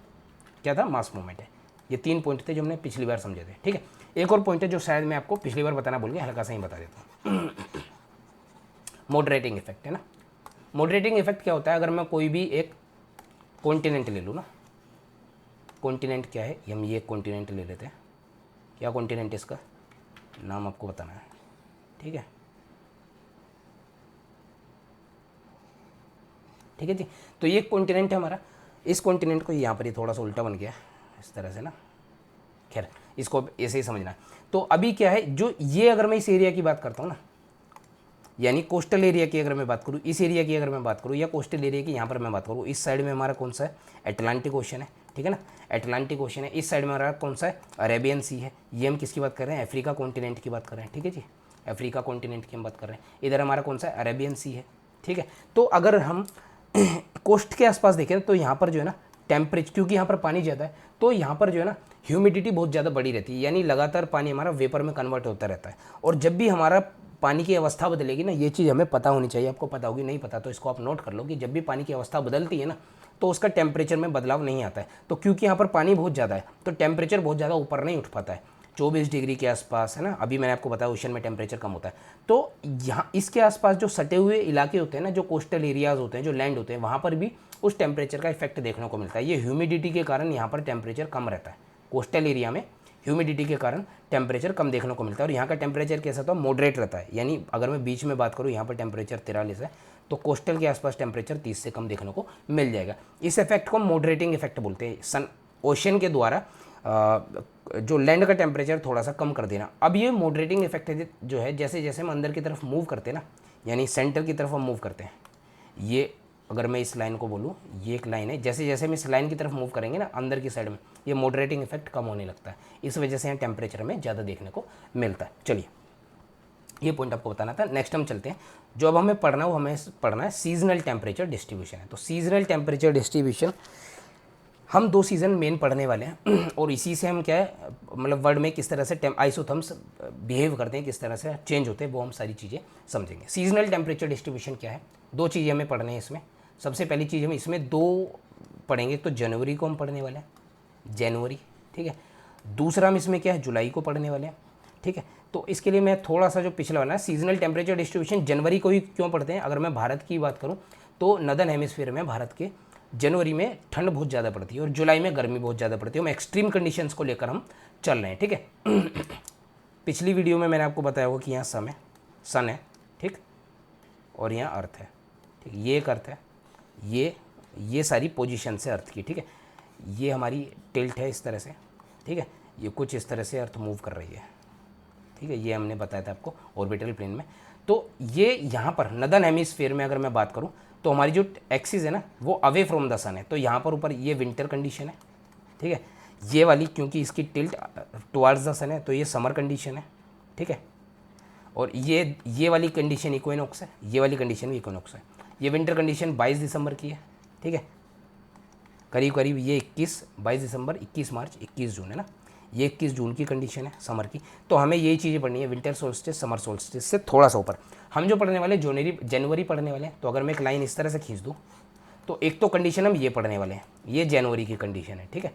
क्या था, मास मूवमेंट है। ये 3 पॉइंट थे जो हमने पिछली बार समझे थे, ठीक है। एक और पॉइंट है जो शायद मैं आपको पिछली बार बताना भूल गया, हल्का सा ही बता देता हूँ। मॉडरेटिंग इफेक्ट है ना। मॉडरेटिंग इफेक्ट क्या होता है, अगर मैं कोई भी एक कॉन्टिनेंट ले लूँ ना, कॉन्टिनेंट क्या है, हम ये कॉन्टिनेंट ले लेते हैं, क्या कॉन्टिनेंट इसका नाम आपको बताना है, ठीक है, ठीक है जी। तो ये कॉन्टिनेंट है हमारा, इस कॉन्टिनेंट को यहाँ पर ही थोड़ा सा उल्टा बन गया इस तरह से ना, खैर इसको ऐसे ही समझना है। तो अभी क्या है, जो ये अगर मैं इस एरिया की बात करता हूँ ना, यानी कोस्टल एरिया की अगर मैं बात करूँ, इस एरिया की अगर मैं बात करूँ, या कोस्टल एरिया की यहाँ पर मैं बात करूँ, इस साइड में हमारा कौन सा है, अटलांटिक ओशन है, ठीक है ना, अटलांटिक ओशन है। इस साइड में हमारा कौन सा है, अरेबियन सी है। ये हम किसकी बात कर रहे हैं, अफ्रीका कॉन्टिनेंट की बात कर रहे हैं, ठीक है जी, अफ्रीका कॉन्टिनेंट की हम बात कर रहे हैं। इधर हमारा कौन सा है, अरेबियन सी है, ठीक है। तो अगर हम कोस्ट के आसपास देखें तो यहाँ पर जो है ना टेम्परेचर, क्योंकि यहाँ पर पानी ज़्यादा है, तो यहाँ पर जो है ना ह्यूमिडिटी बहुत ज़्यादा बढ़ी रहती है, यानी लगातार पानी हमारा वेपर में कन्वर्ट होता रहता है। और जब भी हमारा पानी की अवस्था बदलेगी ना, ये चीज़ हमें पता होनी चाहिए, आपको पता होगी, नहीं पता तो इसको आप नोट कर लो कि जब भी पानी की अवस्था बदलती है ना, तो उसका टेम्परेचर में बदलाव नहीं आता है। तो क्योंकि यहाँ पर पानी बहुत ज़्यादा है, तो टेम्परेचर बहुत ज़्यादा ऊपर नहीं उठ पाता है, 24 डिग्री के आसपास है ना। अभी मैंने आपको बताया ओशन में टेम्परेचर कम होता है। तो यहाँ इसके आसपास जो सटे हुए इलाके होते हैं ना, जो कोस्टल एरियाज़ होते हैं, जो लैंड होते हैं, वहाँ पर भी उस टेम्परेचर का इफेक्ट देखने को मिलता है। ये ह्यूमिडिटी के कारण यहाँ पर टेम्परेचर कम रहता है, कोस्टल एरिया में ह्यूमिडिटी के कारण टेम्परेचर कम देखने को मिलता है। और यहाँ का टेम्परेचर कैसा होता है, मॉडरेट रहता है, यानी अगर मैं बीच में बात करूँ, यहाँ पर टेम्परेचर 43 है, तो कोस्टल के आसपास टेम्परेचर 30 से कम देखने को मिल जाएगा। इस इफेक्ट को मॉडरेटिंग इफेक्ट बोलते हैं, सन ओशन के द्वारा जो लैंड का टेम्परेचर थोड़ा सा कम कर देना। अब ये मॉडरेटिंग इफेक्ट जो है, जैसे जैसे हम अंदर की तरफ मूव करते हैं ना, यानी सेंटर की तरफ हम मूव करते हैं, ये अगर मैं इस लाइन को बोलूँ, ये एक लाइन है, जैसे जैसे हम इस लाइन की तरफ मूव करेंगे ना अंदर की साइड में, ये मॉडरेटिंग इफेक्ट कम होने लगता है। इस वजह से यहाँ टेम्परेचर में ज़्यादा देखने को मिलता है। चलिए, ये पॉइंट आपको बताना था। नेक्स्ट हम चलते हैं, जो अब हमें पढ़ना है वो हमें पढ़ना है सीजनल टेम्परेचर डिस्ट्रीब्यूशन है। तो सीजनल टेम्परेचर डिस्ट्रीब्यूशन हम 2 सीज़न मेन पढ़ने वाले हैं और इसी से हम क्या है, मतलब वर्ल्ड में किस तरह से आइसोथर्म्स बिहेव करते हैं, किस तरह से चेंज होते हैं, वो हम सारी चीज़ें समझेंगे। सीजनल टेम्परेचर डिस्ट्रीब्यूशन क्या है, 2 चीज़ें हमें पढ़ने हैं इसमें। सबसे पहली चीज़ हम इसमें 2 पढ़ेंगे, तो जनवरी को हम पढ़ने वाले हैं, जनवरी, ठीक है। दूसरा हम इसमें क्या है, जुलाई को पढ़ने वाले हैं, ठीक है। तो इसके लिए मैं थोड़ा सा जो पिछला वाला है, सीजनल टेम्परेचर डिस्ट्रीब्यूशन जनवरी को ही क्यों पढ़ते हैं। अगर मैं भारत की बात करूँ तो नदर्न हेमिस्फीयर में भारत के जनवरी में ठंड बहुत ज़्यादा पड़ती है और जुलाई में गर्मी बहुत ज़्यादा पड़ती है। हम एक्सट्रीम कंडीशंस को लेकर हम चल रहे हैं, ठीक है। पिछली वीडियो में मैंने आपको बताया होगा कि यहाँ सन है, ठीक, और यहाँ अर्थ है, ठीक। ये एक अर्थ है, ये सारी पोजीशन है अर्थ की, ठीक है। ये हमारी टिल्ट है इस तरह से, ठीक है। ये कुछ इस तरह से अर्थ मूव कर रही है, ठीक है। ये हमने बताया था आपको ऑर्बिटल प्लेन में। तो ये यहाँ पर नदर्न हेमिस्फीयर में अगर मैं बात करूँ तो हमारी जो एक्सिस है ना वो अवे फ्रॉम द सन है। तो यहाँ पर ऊपर ये विंटर कंडीशन है, ठीक है। ये वाली क्योंकि इसकी टिल्ट टुवार्ड्स द सन है तो ये समर कंडीशन है, ठीक है। और ये वाली कंडीशन इक्विनॉक्स है, ये वाली कंडीशन भी इक्विनॉक्स है। ये विंटर कंडीशन 22 दिसंबर की है, ठीक है, करीब करीब। ये 22 दिसंबर, 21 मार्च, 21 जून है ना, ये 21 जून की कंडीशन है समर की। तो हमें यही चीज़ें पढ़नी है, विंटर सोल्स्टिस, समर सोल्स्टिस से थोड़ा सा ऊपर हम जो पढ़ने वाले जनवरी पढ़ने वाले हैं। तो अगर मैं एक लाइन इस तरह से खींच दूँ तो एक तो कंडीशन हम ये पढ़ने वाले हैं, ये जनवरी की कंडीशन है, ठीक है।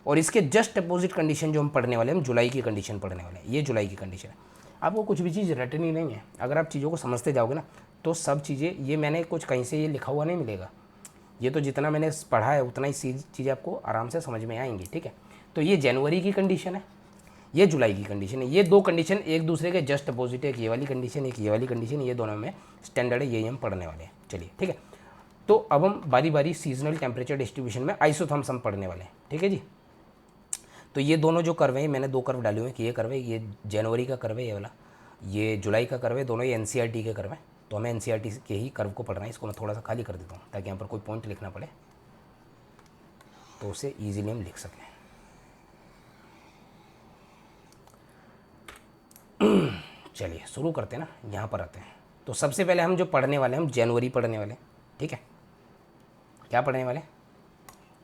और इसके जस्ट अपोजिट कंडीशन जो हम पढ़ने वाले हैं, हम जुलाई की कंडीशन पढ़ने वाले हैं, ये जुलाई की कंडीशन है। आपको कुछ भी चीज़ रटनी नहीं है, अगर आप चीज़ों को समझते जाओगे ना तो सब चीज़ें, ये मैंने कुछ कहीं से ये लिखा हुआ नहीं मिलेगा, ये तो जितना मैंने पढ़ा है उतना ही चीज़ें आपको आराम से समझ में आएंगी, ठीक है। तो ये जनवरी की कंडीशन है, ये जुलाई की कंडीशन है। ये 2 कंडीशन एक दूसरे के जस्ट अपोजिट है, एक ये वाली कंडीशन, एक ये वाली कंडीशन, ये दोनों में स्टैंडर्ड है, यही हम पढ़ने वाले हैं। चलिए, ठीक है। तो अब हम बारी बारी सीजनल टेम्परेचर डिस्ट्रीब्यूशन में आइसोथर्म्स हम पढ़ने वाले हैं, ठीक है जी। तो ये दोनों जो कर्व हैं, मैंने 2 कर्व डाले हुए हैं कि ये कर्व है, ये जनवरी का कर्व है, ये वाला, ये जुलाई का कर्व है, दोनों ये एनसीईआरटी के कर्व हैं। तो हमें एनसीईआरटी के ही कर्व को पढ़ना है। इसको मैं थोड़ा सा खाली कर देता हूँ ताकि यहाँ पर कोई पॉइंट लिखना पड़े तो उसे ईजिली हम लिख सकें। चलिए शुरू करते हैं ना, यहाँ पर आते हैं। तो सबसे पहले हम जो पढ़ने वाले हैं, हम जनवरी पढ़ने वाले हैं, ठीक है। क्या पढ़ने वाले हैं,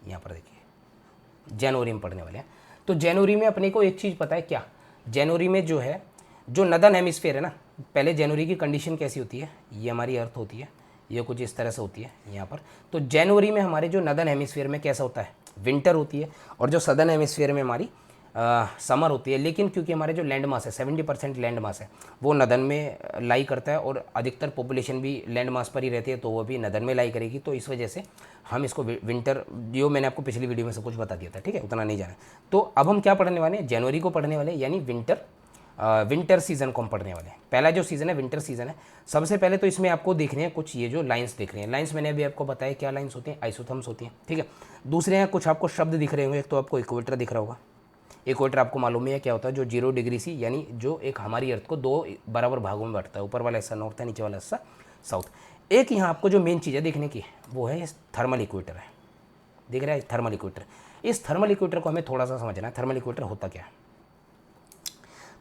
यहाँ पर देखिए, जनवरी में पढ़ने वाले हैं। तो जनवरी में अपने को एक चीज़ पता है क्या, जनवरी में जो नदर्न हेमिस्फीयर है ना, पहले जनवरी की कंडीशन कैसी होती है, ये हमारी अर्थ होती है, ये कुछ इस तरह से होती है यहाँ पर। तो जनवरी में हमारे जो नदर्न हेमिस्फीयर में कैसा होता है, विंटर होती है, और जो सदर्न हेमिस्फीयर में हमारी समर होती है। लेकिन क्योंकि हमारे जो लैंड मास है 70% लैंड मास है वो नदर्न में लाई करता है, और अधिकतर पॉपुलेशन भी लैंड मास पर ही रहती है, तो वो भी नदर्न में लाई करेगी। तो इस वजह से हम इसको विंटर, जो मैंने आपको पिछली वीडियो में सब कुछ बता दिया था, ठीक है, उतना नहीं जाना। तो अब हम क्या पढ़ने वाले हैं, जनवरी को पढ़ने वाले हैं, यानी विंटर सीजन को हम पढ़ने वाले हैं। पहला जो सीज़न है विंटर सीजन है। सबसे पहले तो इसमें आपको देखने हैं कुछ ये जो लाइंस दिख रही हैं, लाइंस मैंने अभी आपको बताया क्या लाइंस होती हैं, आइसोथर्म्स होती हैं, ठीक है। दूसरे यहाँ कुछ आपको शब्द दिख रहे होंगे, एक तो आपको इक्वेटर दिख रहा होगा। इक्वेटर आपको मालूम है क्या होता है, जो 0 डिग्री सी, यानी जो एक हमारी अर्थ को 2 बराबर भागों में बांटता है, ऊपर वाला हिस्सा नॉर्थ है, नीचे वाला हिस्सा साउथ। एक यहाँ आपको जो मेन चीज़ है देखने की वो है थर्मल इक्वेटर है, दिख रहा है थर्मल इक्वेटर। इस थर्मल इक्वेटर को हमें थोड़ा सा समझना है, थर्मल इक्वेटर होता क्या है।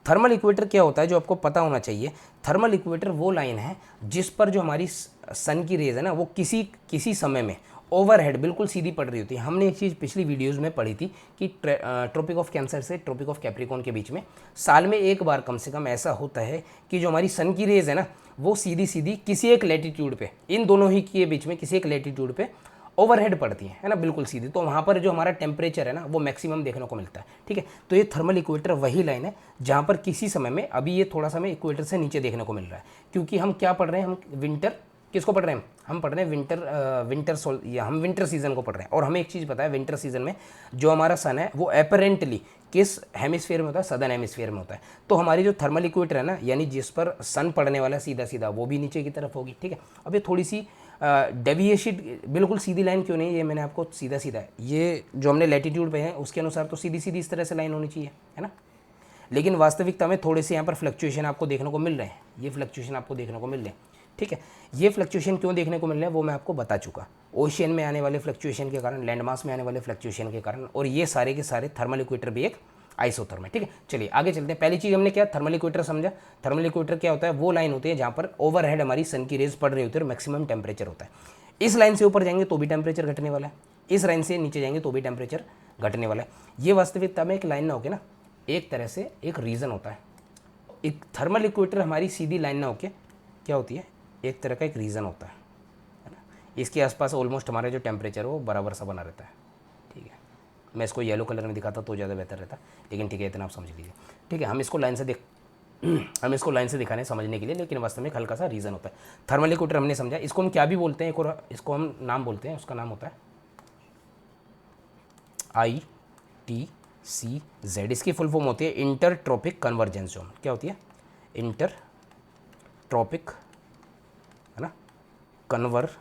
थर्मल इक्वेटर क्या होता है जो आपको पता होना चाहिए। थर्मल इक्वेटर वो लाइन है जिस पर जो हमारी सन की रेज है ना, वो किसी समय में ओवरहेड बिल्कुल सीधी पड़ रही होती है। हमने एक चीज़ पिछली वीडियोज़ में पढ़ी थी कि ट्रॉपिक ऑफ कैंसर से ट्रॉपिक ऑफ कैप्रिकॉर्न के बीच में साल में एक बार कम से कम ऐसा होता है कि जो हमारी सन की रेज है ना, वो सीधी सीधी किसी एक लैटिट्यूड पे, इन दोनों ही के बीच में किसी एक लैटिट्यूड पे ओवरहेड पड़ती है ना, बिल्कुल सीधी। तो वहाँ पर जो हमारा टेम्परेचर है ना वो मैक्सिमम देखने को मिलता है, ठीक है। तो ये थर्मल इक्वेटर वही लाइन है जहाँ पर किसी समय में, अभी ये थोड़ा सा में इक्वेटर से नीचे देखने को मिल रहा है, क्योंकि हम क्या पढ़ रहे हैं, हम विंटर, किसको पढ़ रहे हैं हम पढ़ रहे हैं हम विंटर सीजन को पढ़ रहे हैं। और हमें एक चीज़ पता है, विंटर सीजन में जो हमारा सन है वो अपेरेंटली किस हेमिस्फीयर में होता है, सदर्न हेमिस्फीयर में होता है। तो हमारी जो थर्मल इक्वेटर है ना, यानी जिस पर सन पड़ने वाला है सीधा सीधा, वो भी नीचे की तरफ होगी, ठीक है। अब ये थोड़ी सी डेविएशन, बिल्कुल सीधी लाइन क्यों नहीं, ये मैंने आपको सीधा सीधा है, ये जो हमने लैटिट्यूड पे है उसके अनुसार तो सीधी सीधी इस तरह से लाइन होनी चाहिए, है ना। लेकिन वास्तविकता में थोड़े से यहाँ पर फ्लक्चुएशन आपको देखने को मिल रहे हैं, ये फ्लक्चुएशन आपको देखने को मिल रहे हैं, ठीक है। ये फ्लक्चुएशन क्यों देखने को मिल रहे हैं वो मैं आपको बता चुका, ओशियन में आने वाले फ्लक्चुएशन के कारण, लैंडमास में आने वाले फ्लक्चुएशन के कारण, और ये सारे के सारे थर्मल इक्वेटर भी एक आइसोथर्म है, ठीक है। चलिए आगे चलते हैं। पहली चीज़ हमने क्या थर्मल इक्वेटर समझा। थर्मल इक्वेटर क्या होता है, वो लाइन होती है जहाँ पर ओवरहेड हमारी सन की रेज पड़ रही होती है और मैक्सिमम टेम्परेचर होता है। इस लाइन से ऊपर जाएंगे तो भी टेम्परेचर घटने वाला है, इस लाइन से नीचे जाएंगे तो भी टेम्परेचर घटने वाला है। ये वास्तविकता में एक लाइन ना होके ना, एक तरह से एक रीजन होता है। एक थर्मल इक्वेटर हमारी सीधी लाइन ना होके क्या होती है, एक तरह का एक रीजन होता है ना। इसके आसपास ऑलमोस्ट हमारा जो टेम्परेचर है वो बराबर सा बना रहता है, ठीक है। मैं इसको येलो कलर में दिखाता तो ज़्यादा बेहतर रहता, लेकिन ठीक है इतना आप समझ लीजिए, ठीक है। हम इसको लाइन से दिखाने समझने के लिए, लेकिन वास्तव में हल्का सा रीज़न होता है। थर्मल इक्वेटर हमने समझा, इसको हम क्या भी बोलते हैं, एक और इसको हम नाम बोलते हैं, उसका नाम होता है ITCZ। इसकी फुल फॉर्म होती है इंटर ट्रॉपिक कन्वर्जेंस जोन। क्या होती है, इंटर ट्रॉपिक, है ना, कन्वर्जेंस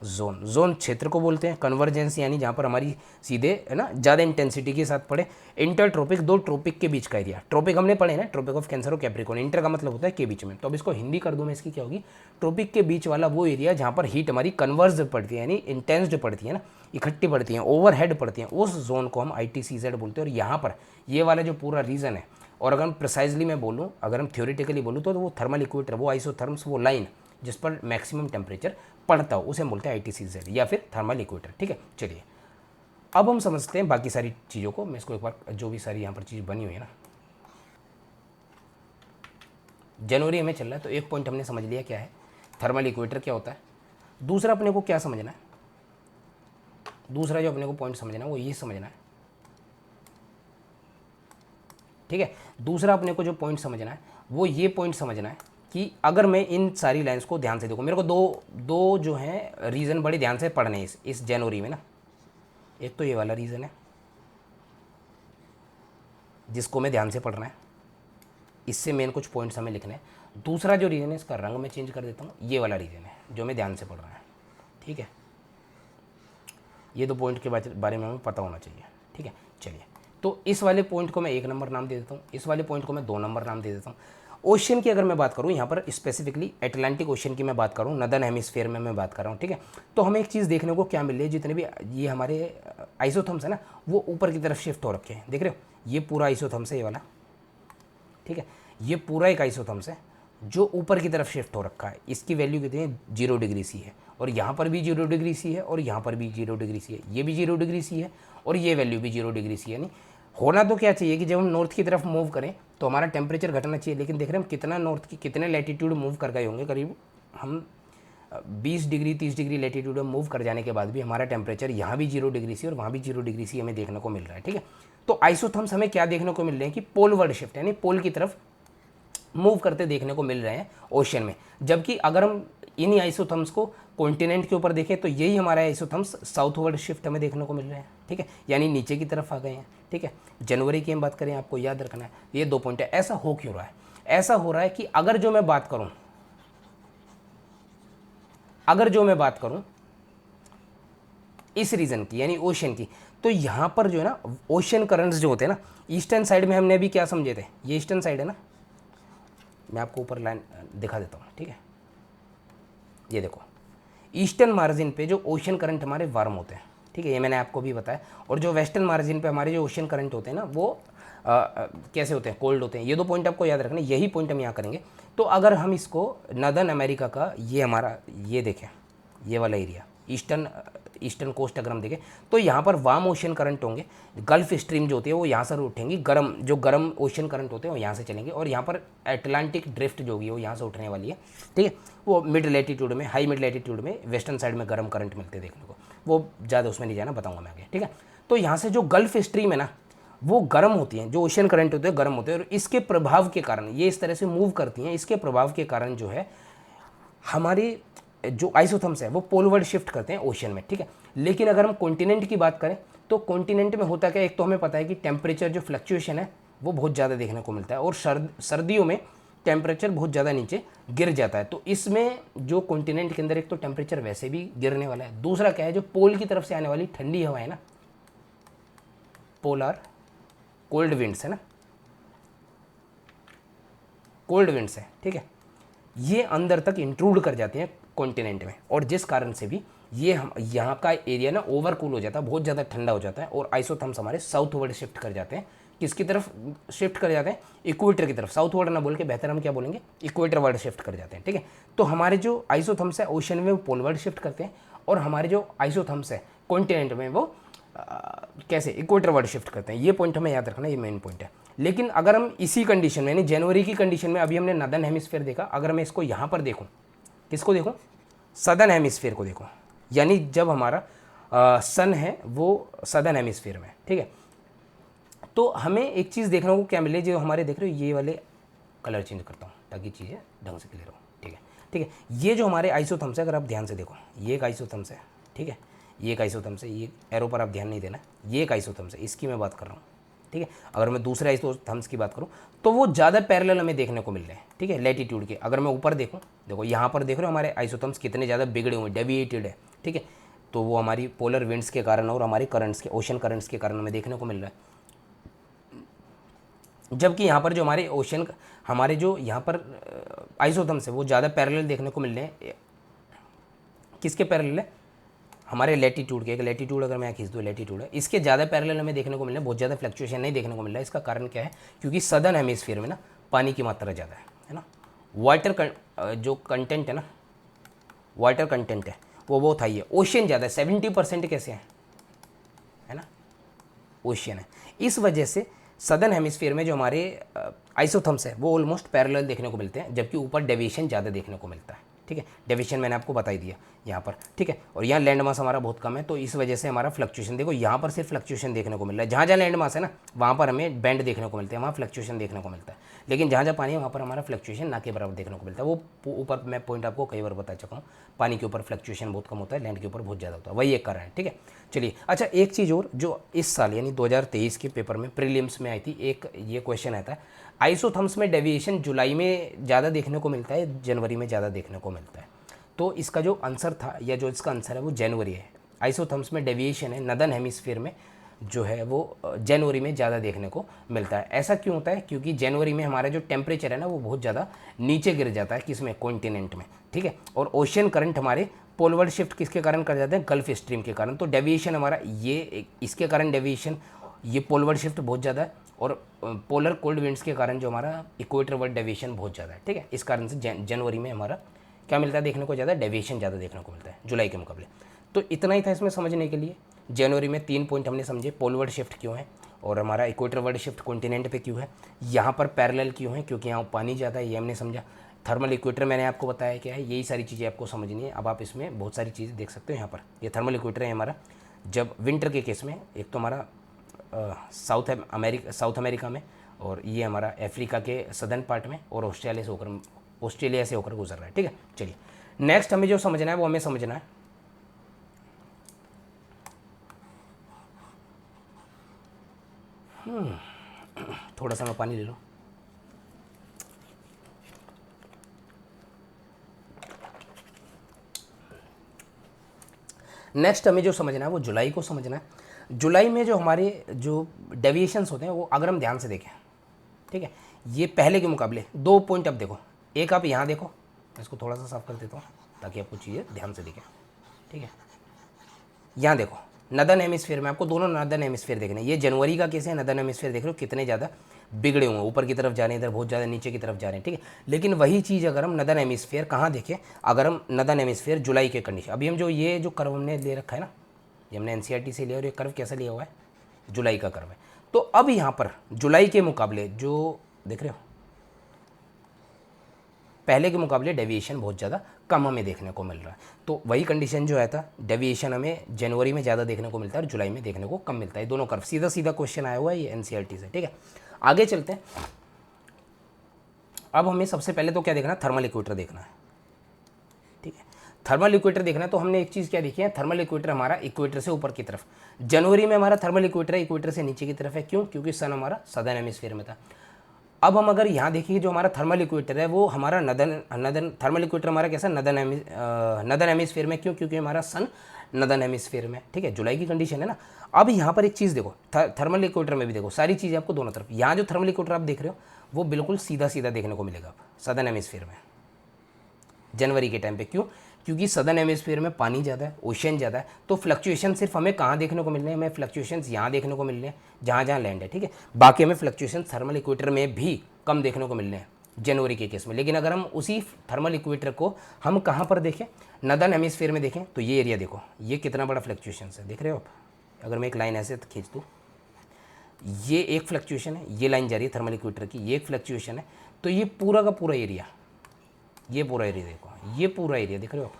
जोन। जोन क्षेत्र को बोलते हैं, कन्वर्जेंस यानी जहाँ पर हमारी सीधे, है ना, ज़्यादा इंटेंसिटी के साथ पड़े। इंटर ट्रॉपिक, दो ट्रॉपिक के बीच का एरिया। ट्रॉपिक हमने पढ़े ना, ट्रॉपिक ऑफ कैंसर और कैप्रिकॉर्न। इंटर का मतलब होता है के बीच में, तो अब इसको हिंदी कर दूँ मैं, इसकी क्या होगी, ट्रॉपिक के बीच वाला वो एरिया जहाँ पर हीट हमारी कन्वर्ज पड़ती है, यानी इंटेंस्ड पड़ती है ना, इकट्ठी पड़ती हैं, ओवरहेड पड़ती हैं, उस जोन को हम ITCZ बोलते हैं। और यहाँ पर ये वाला जो पूरा रीजन है, और अगर हम प्रिसाइजली मैं बोलूँ, अगर हम थ्योरेटिकली बोलूँ तो वो थर्मल इक्वेटर, वो आइसोथर्म्स, वो लाइन जिस पर मैक्सिमम टेम्परेचर पड़ता हो, उसे हम बोलते हैं ITCZ या फिर थर्मल इक्वेटर, ठीक है। चलिए अब हम समझते हैं बाकी सारी चीज़ों को। मैं इसको एक बार, जो भी सारी यहाँ पर चीज़ बनी हुई है ना, जनवरी में चल रहा है, तो एक पॉइंट हमने समझ लिया क्या है, थर्मल इक्वेटर क्या होता है। दूसरा अपने को क्या समझना है, दूसरा जो अपने को पॉइंट समझना है वो ये समझना है, ठीक है। दूसरा अपने को जो पॉइंट समझना है वो ये पॉइंट समझना है कि अगर मैं इन सारी लाइंस को ध्यान से देखूँ, मेरे को दो जो हैं रीज़न बड़े ध्यान से पढ़ने हैं इस जनवरी में ना। एक तो ये वाला रीज़न है जिसको मैं ध्यान से पढ़ना है, इससे मेन कुछ पॉइंट्स हमें लिखने हैं। दूसरा जो रीज़न है, इसका रंग मैं चेंज कर देता हूँ, ये वाला रीज़न है जो मैं ध्यान से पढ़ रहा है, ठीक है। ये दो पॉइंट के बारे में हमें पता होना चाहिए, ठीक है। चलिए, तो इस वाले पॉइंट को मैं 1 नंबर नाम दे देता हूँ, इस वाले पॉइंट को मैं 2 नंबर नाम दे देता हूँ। ओशन की अगर मैं बात करूँ, यहाँ पर स्पेसिफिकली एटलांटिक ओशन की मैं बात करूँ, नदर्न हेमिस्फीयर में मैं बात कर रहा हूँ, ठीक है। तो हमें एक चीज़ देखने को क्या मिल रही है, जितने भी ये हमारे आइसोथर्म्स है ना, वो ऊपर की तरफ शिफ्ट हो रखे हैं, देख रहे हो, ये पूरा आइसोथर्म्स है ये वाला, ठीक है। ये पूरा एक आइसोथर्म्स है जो ऊपर की तरफ शिफ्ट हो रखा है। इसकी वैल्यू कितनी है, 0 डिग्री सी है, और यहाँ पर भी 0 डिग्री सी है, और यहाँ पर भी 0 डिग्री सी है, ये भी 0 डिग्री सी है, और ये वैल्यू भी 0 डिग्री सी है। यानी होना तो क्या चाहिए कि जब हम नॉर्थ की तरफ मूव करें तो हमारा टेम्परेचर घटना चाहिए, लेकिन देख रहे हैं हम कितना नॉर्थ की कितने लैटीट्यूड मूव कर गए होंगे, करीब हम 20 डिग्री 30 डिग्री लैटीट्यूड में मूव कर जाने के बाद भी हमारा टेम्परेचर यहाँ भी 0 डिग्री सी और वहाँ भी 0 डिग्री सी हमें देखने को मिल रहा है। ठीक है, तो आइसोथर्म्स हमें क्या देखने को मिल रहे हैं कि पोलवर्ड शिफ्ट यानी पोल की तरफ मूव करते देखने को मिल रहे हैं ओशन में। जबकि अगर हम इन्हीं आइसोथर्म्स को कॉन्टिनेंट के ऊपर देखें तो यही हमारे आइसोथर्म्स साउथवर्ड शिफ्ट हमें देखने को मिल रहे हैं। ठीक है, यानी नीचे की तरफ आ गए हैं। ठीक है, जनवरी की हम बात करें, आपको याद रखना है ये 2 पॉइंट है। ऐसा हो क्यों रहा है? ऐसा हो रहा है कि अगर जो मैं बात करूं इस रीजन की यानी ओशन की, तो यहां पर जो है ना ओशन करंट्स जो होते हैं ना, ईस्टर्न साइड में हमने अभी क्या समझे थे, ये ईस्टर्न साइड है ना, मैं आपको ऊपर लाइन दिखा देता हूँ। ठीक है, ये देखो ईस्टर्न मार्जिन पे जो ओशन करंट हमारे वार्म होते हैं। ठीक है, ये मैंने आपको भी बताया। और जो वेस्टर्न मार्जिन पे हमारे जो ओशन करंट होते हैं ना वो कैसे होते हैं, कोल्ड होते हैं। ये 2 पॉइंट आपको याद रखना, यही पॉइंट हम यहाँ करेंगे। तो अगर हम इसको नदर्न अमेरिका का ये हमारा ये देखें, ये वाला एरिया ईस्टर्न कोस्ट अगर हम देखें तो यहाँ पर वार्म ओशन करंट होंगे, गल्फ स्ट्रीम जो होती है वो यहाँ से उठेंगी, गर्म ओशन करंट होते हैं वो यहाँ से चलेंगे, और यहाँ पर अटलांटिक ड्रिफ्ट जो भी है वो यहाँ से उठने वाली है। ठीक है, वो मिड लैटीट्यूड में, हाई मिड लैटीट्यूड में वेस्टर्न साइड में गर्म करंट मिलते हैं देखने को, वो ज़्यादा उसमें नहीं जाना, बताऊँगा मैं आगे। ठीक है, तो यहाँ से जो गल्फ स्ट्रीम है ना वो गर्म होती हैं, जो ओशन करंट होते हैं गर्म होते हैं, और इसके प्रभाव के कारण ये इस तरह से मूव करती हैं। इसके प्रभाव के कारण जो है हमारी जो आइसोथर्म्स है वो पोलवर्ड शिफ्ट करते हैं ओशन में। ठीक है, लेकिन अगर हम कॉन्टिनेंट की बात करें तो कॉन्टिनेंट में होता क्या, एक तो हमें पता है कि टेम्परेचर जो फ्लक्चुएशन है वो बहुत ज़्यादा देखने को मिलता है, और सर्दियों में टेम्परेचर बहुत ज़्यादा नीचे गिर जाता है। तो इसमें जो कॉन्टिनेंट के अंदर एक तो टेम्परेचर वैसे भी गिरने वाला है, दूसरा क्या है, जो पोल की तरफ से आने वाली ठंडी हवा है ना, पोलर कोल्ड विंड्स है ना, कोल्ड विंड्स है। ठीक है, ये अंदर तक इंट्रूड कर जाते हैं कॉन्टिनेंट में, और जिस कारण से भी ये हम यहाँ का एरिया ना ओवर कूल हो जाता है, बहुत ज़्यादा ठंडा हो जाता है, और आइसोथर्म्स हमारे साउथवर्ड शिफ्ट कर जाते हैं। किसकी तरफ शिफ्ट कर जाते हैं? इक्वेटर की तरफ। साउथवर्ड ना बोल के बेहतर हम क्या बोलेंगे, इक्वेटर वर्ड शिफ्ट कर जाते हैं। ठीक है, तो हमारे जो आइसोथर्म्स है ओशन में वो पोलवर्ड शिफ्ट करते हैं, और हमारे जो आइसोथर्म्स है कॉन्टिनेंट में वो कैसे इक्वेटर वर्ड शिफ्ट करते हैं। ये पॉइंट हमें याद रखना, ये मेन पॉइंट है। लेकिन अगर हम इसी कंडीशन में यानी जनवरी की कंडीशन में, अभी हमने नदर्न हेमिस्फीयर देखा, अगर मैं इसको यहाँ पर देखूँ, किसको देखूँ, सदर्न हेमिस्फीयर को देखो, यानी जब हमारा सन है वो सदर्न हेमिस्फीयर में। ठीक है, तो हमें एक चीज़ देखने को क्या मिले, जो हमारे देख रहे हो ये वाले कलर चेंज करता हूँ ताकि चीज़ें ढंग से क्लियर हो। ठीक है, ठीक है, ये जो हमारे आइसोथर्म्स है, अगर आप ध्यान से देखो, ये एक आइसोथर्म्स है। ठीक है, ये एक आइसोथर्म्स है, ये एरो पर आप ध्यान नहीं देना, ये एक आइसोथर्म्स है, इसकी मैं बात कर रहा हूँ। ठीक है, अगर मैं दूसरे आइसोथर्म्स की बात करूँ तो वो ज़्यादा पैरेलल हमें देखने को मिल रहे हैं। ठीक है, लैटीट्यूड के अगर मैं ऊपर देखूँ, देखो यहाँ पर देख रहे हो हमारे आइसोथर्म्स कितने ज़्यादा बिगड़े हुए, डेविएटेड है। ठीक है, तो वो हमारी पोलर विंड्स के कारण और हमारे करंट्स के, ओशन करंट्स के कारण हमें देखने को मिल रहा है। जबकि यहाँ पर जो हमारे ओशन, हमारे जो यहाँ पर आइसोथर्म्स है वो ज़्यादा पैरेलल देखने को मिल रहे हैं। किसके पैरेलल है? हमारे लैटीट्यूड के। एक लैटीट्यूड अगर मैं खींच दूँ, लैटीट्यूड है, इसके ज़्यादा पैरेलल हमें देखने को मिल रहा है, बहुत ज़्यादा फ्लक्चुएशन नहीं देखने को मिल रहा है। इसका कारण क्या है? क्योंकि सदर्न हेमिस्फीयर में ना पानी की मात्रा ज़्यादा है ना, वाटर जो कंटेंट है ना, वाटर कंटेंट है वो बहुत हाई है, ओशन ज़्यादा है, 70% कैसे है ना, ओशियन है। इस वजह से सदर्न हेमिस्फीयर में जो हमारे आइसोथर्म्स है वो ऑलमोस्ट पैरेलल देखने को मिलते हैं, जबकि ऊपर डेविएशन ज़्यादा देखने को मिलता है। ठीक है, डेविएशन मैंने आपको बता ही दिया यहाँ पर। ठीक है, और यहाँ लैंड मास हमारा बहुत कम है, तो इस वजह से हमारा फ्लक्चुएशन, देखो यहाँ पर सिर्फ फ्लक्चुएशन देखने को मिल रहा है। जहाँ जहाँ लैंड मास है ना वहाँ पर हमें बैंड देखने को मिलते हैं, वहाँ फ्लक्चुएशन देखने को मिलता है। लेकिन जहाँ जहाँ पानी है वहाँ पर हमारा फ्लक्चुएशन ना के बराबर देखने को मिलता है। वो ऊपर मैं पॉइंट आपको कई बार बता चुका हूँ, पानी के ऊपर फ्लक्चुएशन बहुत कम होता है, लैंड के ऊपर बहुत ज़्यादा होता है, वही एक कारण है। ठीक है, चलिए, अच्छा एक चीज़ और जो इस साल यानी 2023 के पेपर में प्रीलिम्स में आई थी, एक ये क्वेश्चन आता है, आइसोथर्म्स में डेविएशन जुलाई में ज़्यादा देखने को मिलता है, जनवरी में ज़्यादा देखने को मिलता है। तो इसका जो आंसर था, या जो इसका आंसर है वो जनवरी है। आइसोथर्म्स में डेविएशन है नदर्न हेमिस्फीयर में जो है वो जनवरी में ज़्यादा देखने को मिलता है। ऐसा क्यों होता है? क्योंकि जनवरी में हमारा जो टेम्परेचर है ना वो बहुत ज़्यादा नीचे गिर जाता है, किसमें, कॉन्टिनेंट में। ठीक है, और ओशन करंट हमारे पोलवर्ड शिफ्ट किसके कारण कर जाते हैं, गल्फ स्ट्रीम के कारण। तो डेविएशन हमारा ये इसके कारण डेविएशन, ये पोलवर्ड शिफ्ट बहुत ज़्यादा है, और पोलर कोल्ड विंड्स के कारण जो हमारा इक्वेटर वर्ड डेविएशन बहुत ज़्यादा है। ठीक है, इस कारण से जनवरी में हमारा क्या मिलता है देखने को, ज़्यादा डेविएशन ज़्यादा देखने को मिलता है जुलाई के मुकाबले। तो इतना ही था इसमें समझने के लिए। जनवरी में 3 पॉइंट हमने समझे, पोलवर्ड शिफ्ट क्यों है, और हमारा इक्वेटर वर्ड शिफ्ट कॉन्टिनेंट पे क्यों है, यहाँ पर पैरेलल क्यों है, क्योंकि यहाँ पानी ज़्यादा है, ये हमने समझा। थर्मल इक्वेटर मैंने आपको बताया क्या है, यही सारी चीज़ें आपको समझनी है। अब आप इसमें बहुत सारी चीज़ें देख सकते हो। यहाँ पर ये थर्मल इक्वेटर है हमारा, जब विंटर के केस में एक तो हमारा साउथ अमेरिका में, और ये हमारा अफ्रीका के सदर्न पार्ट में, और ऑस्ट्रेलिया से होकर गुजर रहा है। ठीक है, चलिए नेक्स्ट हमें जो समझना है वो हमें समझना है थोड़ा सा मैं पानी ले लूँ। नेक्स्ट हमें जो समझना है वो जुलाई को समझना है। जुलाई में जो हमारे जो डेविएशंस होते हैं वो अगर हम ध्यान से देखें, ठीक है, ये पहले के मुकाबले 2 पॉइंट अब देखो। एक आप यहाँ देखो, मैं इसको थोड़ा सा साफ कर देता हूँ ताकि आपको चीज़ें ध्यान से दिखें। ठीक है, यहाँ देखो नदर्न हेमिस्फीयर में आपको दोनों नदर्न हेमिस्फीयर देखने हैं। ये जनवरी का केस है, नदर्न हेमिस्फीयर देख रहे हो कितने ज़्यादा बिगड़े हुए हैं, ऊपर की तरफ जा रहे हैं, इधर बहुत ज़्यादा नीचे की तरफ जा रहे हैं। ठीक है, लेकिन वही चीज़ अगर हम नदर्न हेमिस्फीयर कहाँ देखें, अगर हम नदर्न हेमिस्फीयर जुलाई के कंडीशन, अभी हम जो ये जो कर्व हमने ले रखा है ना, ये हमने एनसीईआरटी से लिया, और ये कर्व कैसा लिया हुआ है, जुलाई का कर्व है। तो अब यहाँ पर जुलाई के मुकाबले जो देख रहे हो, पहले के मुकाबले डेविएशन बहुत ज़्यादा कम हमें देखने को मिल रहा है। तो वही कंडीशन जो है था, डेविएशन हमें जनवरी में ज़्यादा देखने को मिलता है और जुलाई में देखने को कम मिलता है। दोनों कर्व, सीधा सीधा क्वेश्चन आया हुआ है ये एनसीईआरटी से। ठीक है, आगे चलते हैं। अब हमें सबसे पहले तो क्या देखना है, थर्मल इक्वेटर देखना है। ठीक है, थर्मल इक्वेटर देखना है तो हमने एक चीज़ क्या देखी है, थर्मल इक्वेटर हमारा इक्वेटर से ऊपर की तरफ, जनवरी में हमारा थर्मल इक्वेटर है, इक्वेटर से नीचे की तरफ है। क्यों? क्योंकि सन हमारा सदर्न हेमिस्फीयर में था। अब हम अगर यहाँ देखिए जो हमारा थर्मल इक्वेटर है वो हमारा नदर्न थर्मल इक्वेटर हमारा कैसा नदर्न हेमिस्फीयर में। क्यों? क्योंकि हमारा सन नदर्न हेमिस्फीयर में। ठीक है, जुलाई की कंडीशन है ना। अब यहाँ पर एक चीज़ देखो, थर्मल इक्वेटर में भी देखो, सारी चीज़ें आपको दोनों तरफ, यहाँ जो थर्मल इक्वेटर आप देख रहे हो वो बिल्कुल सीधा सीधा देखने को मिलेगा आप सदर्न हेमिस्फीयर में जनवरी के टाइम पे। क्यों? क्योंकि सदर्न हेमिस्फीयर में पानी ज़्यादा है, ओशन ज़्यादा है, तो फ्लक्चुएशन सिर्फ हमें कहाँ देखने को मिल रहे हैं, हमें फ्लक्चुएशंस यहाँ देखने को मिल रहे हैं जहाँ जहाँ लैंड है। ठीक है, बाकी हमें फ्लक्चुएशन थर्मल इक्वेटर में भी कम देखने को मिल रहे हैं जनवरी के केस में। लेकिन अगर हम उसी थर्मल इक्वेटर को हम कहाँ पर देखें, नदर्न हेमिस्फीयर में देखें, तो ये एरिया देखो, ये कितना बड़ा फ्लक्चुएशन है, देख रहे हो आप। अगर मैं एक लाइन ऐसे खींच दूँ, ये एक फ्लक्चुएशन है, ये लाइन जा रही है थर्मल इक्वेटर की, ये एक फ्लक्चुएशन है, तो ये पूरा का पूरा एरिया, ये पूरा एरिया देखो, ये पूरा एरिया देख रहे हो आप।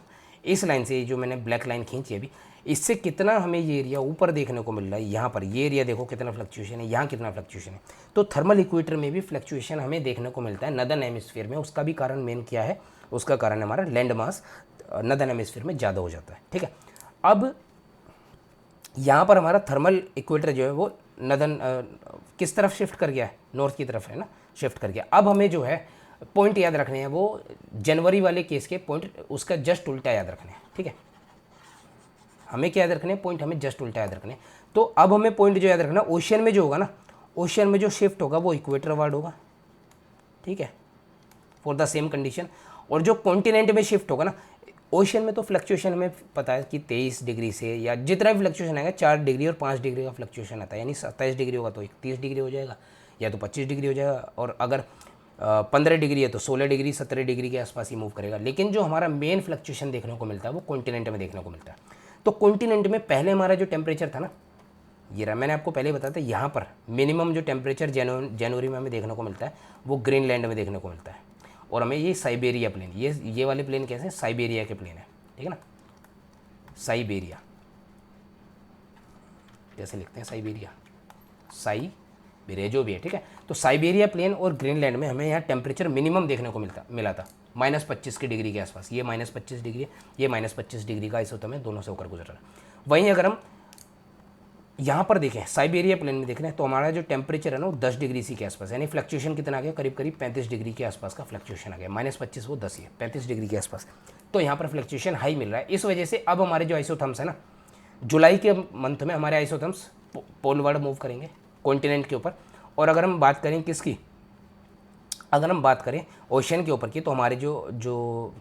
इस लाइन से जो मैंने ब्लैक लाइन खींची अभी, इससे कितना हमें ये एरिया ऊपर देखने को मिल रहा है। यहाँ पर ये एरिया देखो कितना फ्लक्चुएशन है, यहाँ कितना फ्लक्चुएशन है। तो थर्मल इक्वेटर में भी फ्लक्चुएशन हमें देखने को मिलता है नदर्न हेमिस्फीयर में। उसका भी कारण मेन क्या है, उसका कारण हमारा लैंड मास नदर्न हेमिस्फीयर में ज़्यादा हो जाता है। ठीक है, अब यहाँ पर हमारा थर्मल इक्वेटर जो है वो नदर्न किस तरफ शिफ्ट कर गया है, नॉर्थ की तरफ है ना, शिफ्ट कर गया। अब हमें जो है पॉइंट याद रखने हैं, वो जनवरी वाले केस के पॉइंट उसका जस्ट उल्टा याद रखने हैं। ठीक है, हमें क्या याद रखने हैं, पॉइंट हमें जस्ट उल्टा याद रखने हैं। तो अब हमें पॉइंट जो याद रखना, ओशियन में जो होगा ना, ओशियन में जो शिफ्ट होगा वो इक्वेटर वार्ड होगा। ठीक है, फॉर द सेम कंडीशन। और जो कॉन्टिनेंट में शिफ्ट होगा ना, ओशियन में तो फ्लक्चुएशन हमें पता है कि 23 डिग्री से या जितना भी फ्लक्चुएशन आएगा 4 डिग्री और 5 डिग्री का फ्लक्चुएशन आता है। यानी 27 डिग्री होगा तो 31 डिग्री हो जाएगा, या तो 25 डिग्री हो जाएगा, और अगर 15 डिग्री है तो 16 डिग्री 17 डिग्री के आसपास ही मूव करेगा। लेकिन जो हमारा मेन फ्लक्चुएशन देखने को मिलता है वो कॉन्टिनेंट में देखने को मिलता है। तो कॉन्टिनेंट में पहले हमारा जो टेम्परेचर था ना, ये रहा, मैंने आपको पहले बताया था, यहाँ पर मिनिमम जो टेम्परेचर जनवरी में हमें देखने को मिलता है वो ग्रीनलैंड में देखने को मिलता है। और हमें ये साइबेरिया प्लेन, ये वाले प्लेन कैसे हैं, साइबेरिया के प्लेन है। ठीक है ना, साइबेरिया कैसे लिखते हैं, साइबेरिया जो भी है। ठीक है, तो साइबेरिया प्लेन और ग्रीनलैंड में हमें यहाँ टेम्परेचर मिनिमम देखने को मिला था -25 की डिग्री के आसपास। ये -25 डिग्री है, ये -25 डिग्री का आइसोटर्म है, दोनों से होकर गुजर रहा है। वहीं अगर हम यहाँ पर देखें साइबेरिया प्लेन में देख रहे हैं तो हमारा जो टेम्परेचर है ना वो 10 डिग्री सी के आसपास, यानी फ्लक्चुएशन कितना आ गया, करीब करीब 35 डिग्री के आसपास का फ्लक्चुएशन आ गया। -25 वो 10 ही है, 35 डिग्री के आसपास। तो यहाँ पर फ्लक्चुएशन हाई मिल रहा है। इस वजह से अब हमारे जो आइसोथर्म्स है ना, जुलाई के मंथ में हमारे आइसोथर्म्स पोलवर्ड मूव करेंगे कॉन्टिनेंट के ऊपर। और अगर हम बात करें किसकी, अगर हम बात करें ओशन के ऊपर की, तो हमारे जो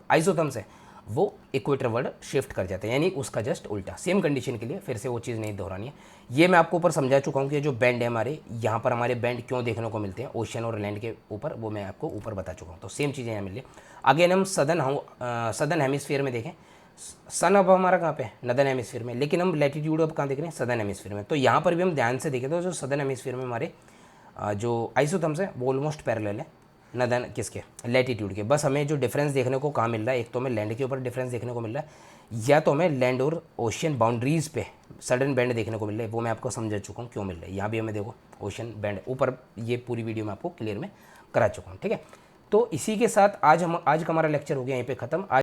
आइसोथर्म्स है वो इक्वेटर वर्ड शिफ्ट कर जाते हैं, यानी उसका जस्ट उल्टा। सेम कंडीशन के लिए फिर से वो चीज़ नहीं दोहरानी है। ये मैं आपको ऊपर समझा चुका हूँ कि जो बैंड है हमारे, यहाँ पर हमारे बैंड क्यों देखने को मिलते हैं ओशन और लैंड के ऊपर, वो मैं आपको ऊपर बता चुका हूँ। तो सेम चीज़ें यहाँ मिल रही है। अगेन हम सदर्न हेमिस्फीयर में देखें, सन अब हमारा कहाँ पे, नदर्न हेमिस्फीयर में, लेकिन हम लैटिट्यूड अब कहाँ देख रहे हैं, सदर्न हेमिस्फीयर में। तो यहाँ पर भी हम ध्यान से देखें तो जो सदर्न हेमिस्फीयर में हमारे जो आइसोथर्म्स है वो ऑलमोस्ट पैरेलल है नदर्न किसके, लैटिट्यूड के। बस हमें जो डिफरेंस देखने को कहाँ मिल रहा है, एक तो हमें लैंड के ऊपर डिफरेंस देखने को मिल रहा है, या तो हमें लैंड और ओशियन बाउंड्रीज़ पे सडन बैंड देखने को मिल रहा है। वो मैं आपको समझा चुका हूँ क्यों मिल रहा है। यहाँ भी हमें देखो ओशियन बैंड ऊपर, ये पूरी वीडियो में आपको क्लियर में करा चुका हूँ, ठीक है। तो इसी के साथ आज का हमारा लेक्चर हो गया यहीं पे ख़त्म। आज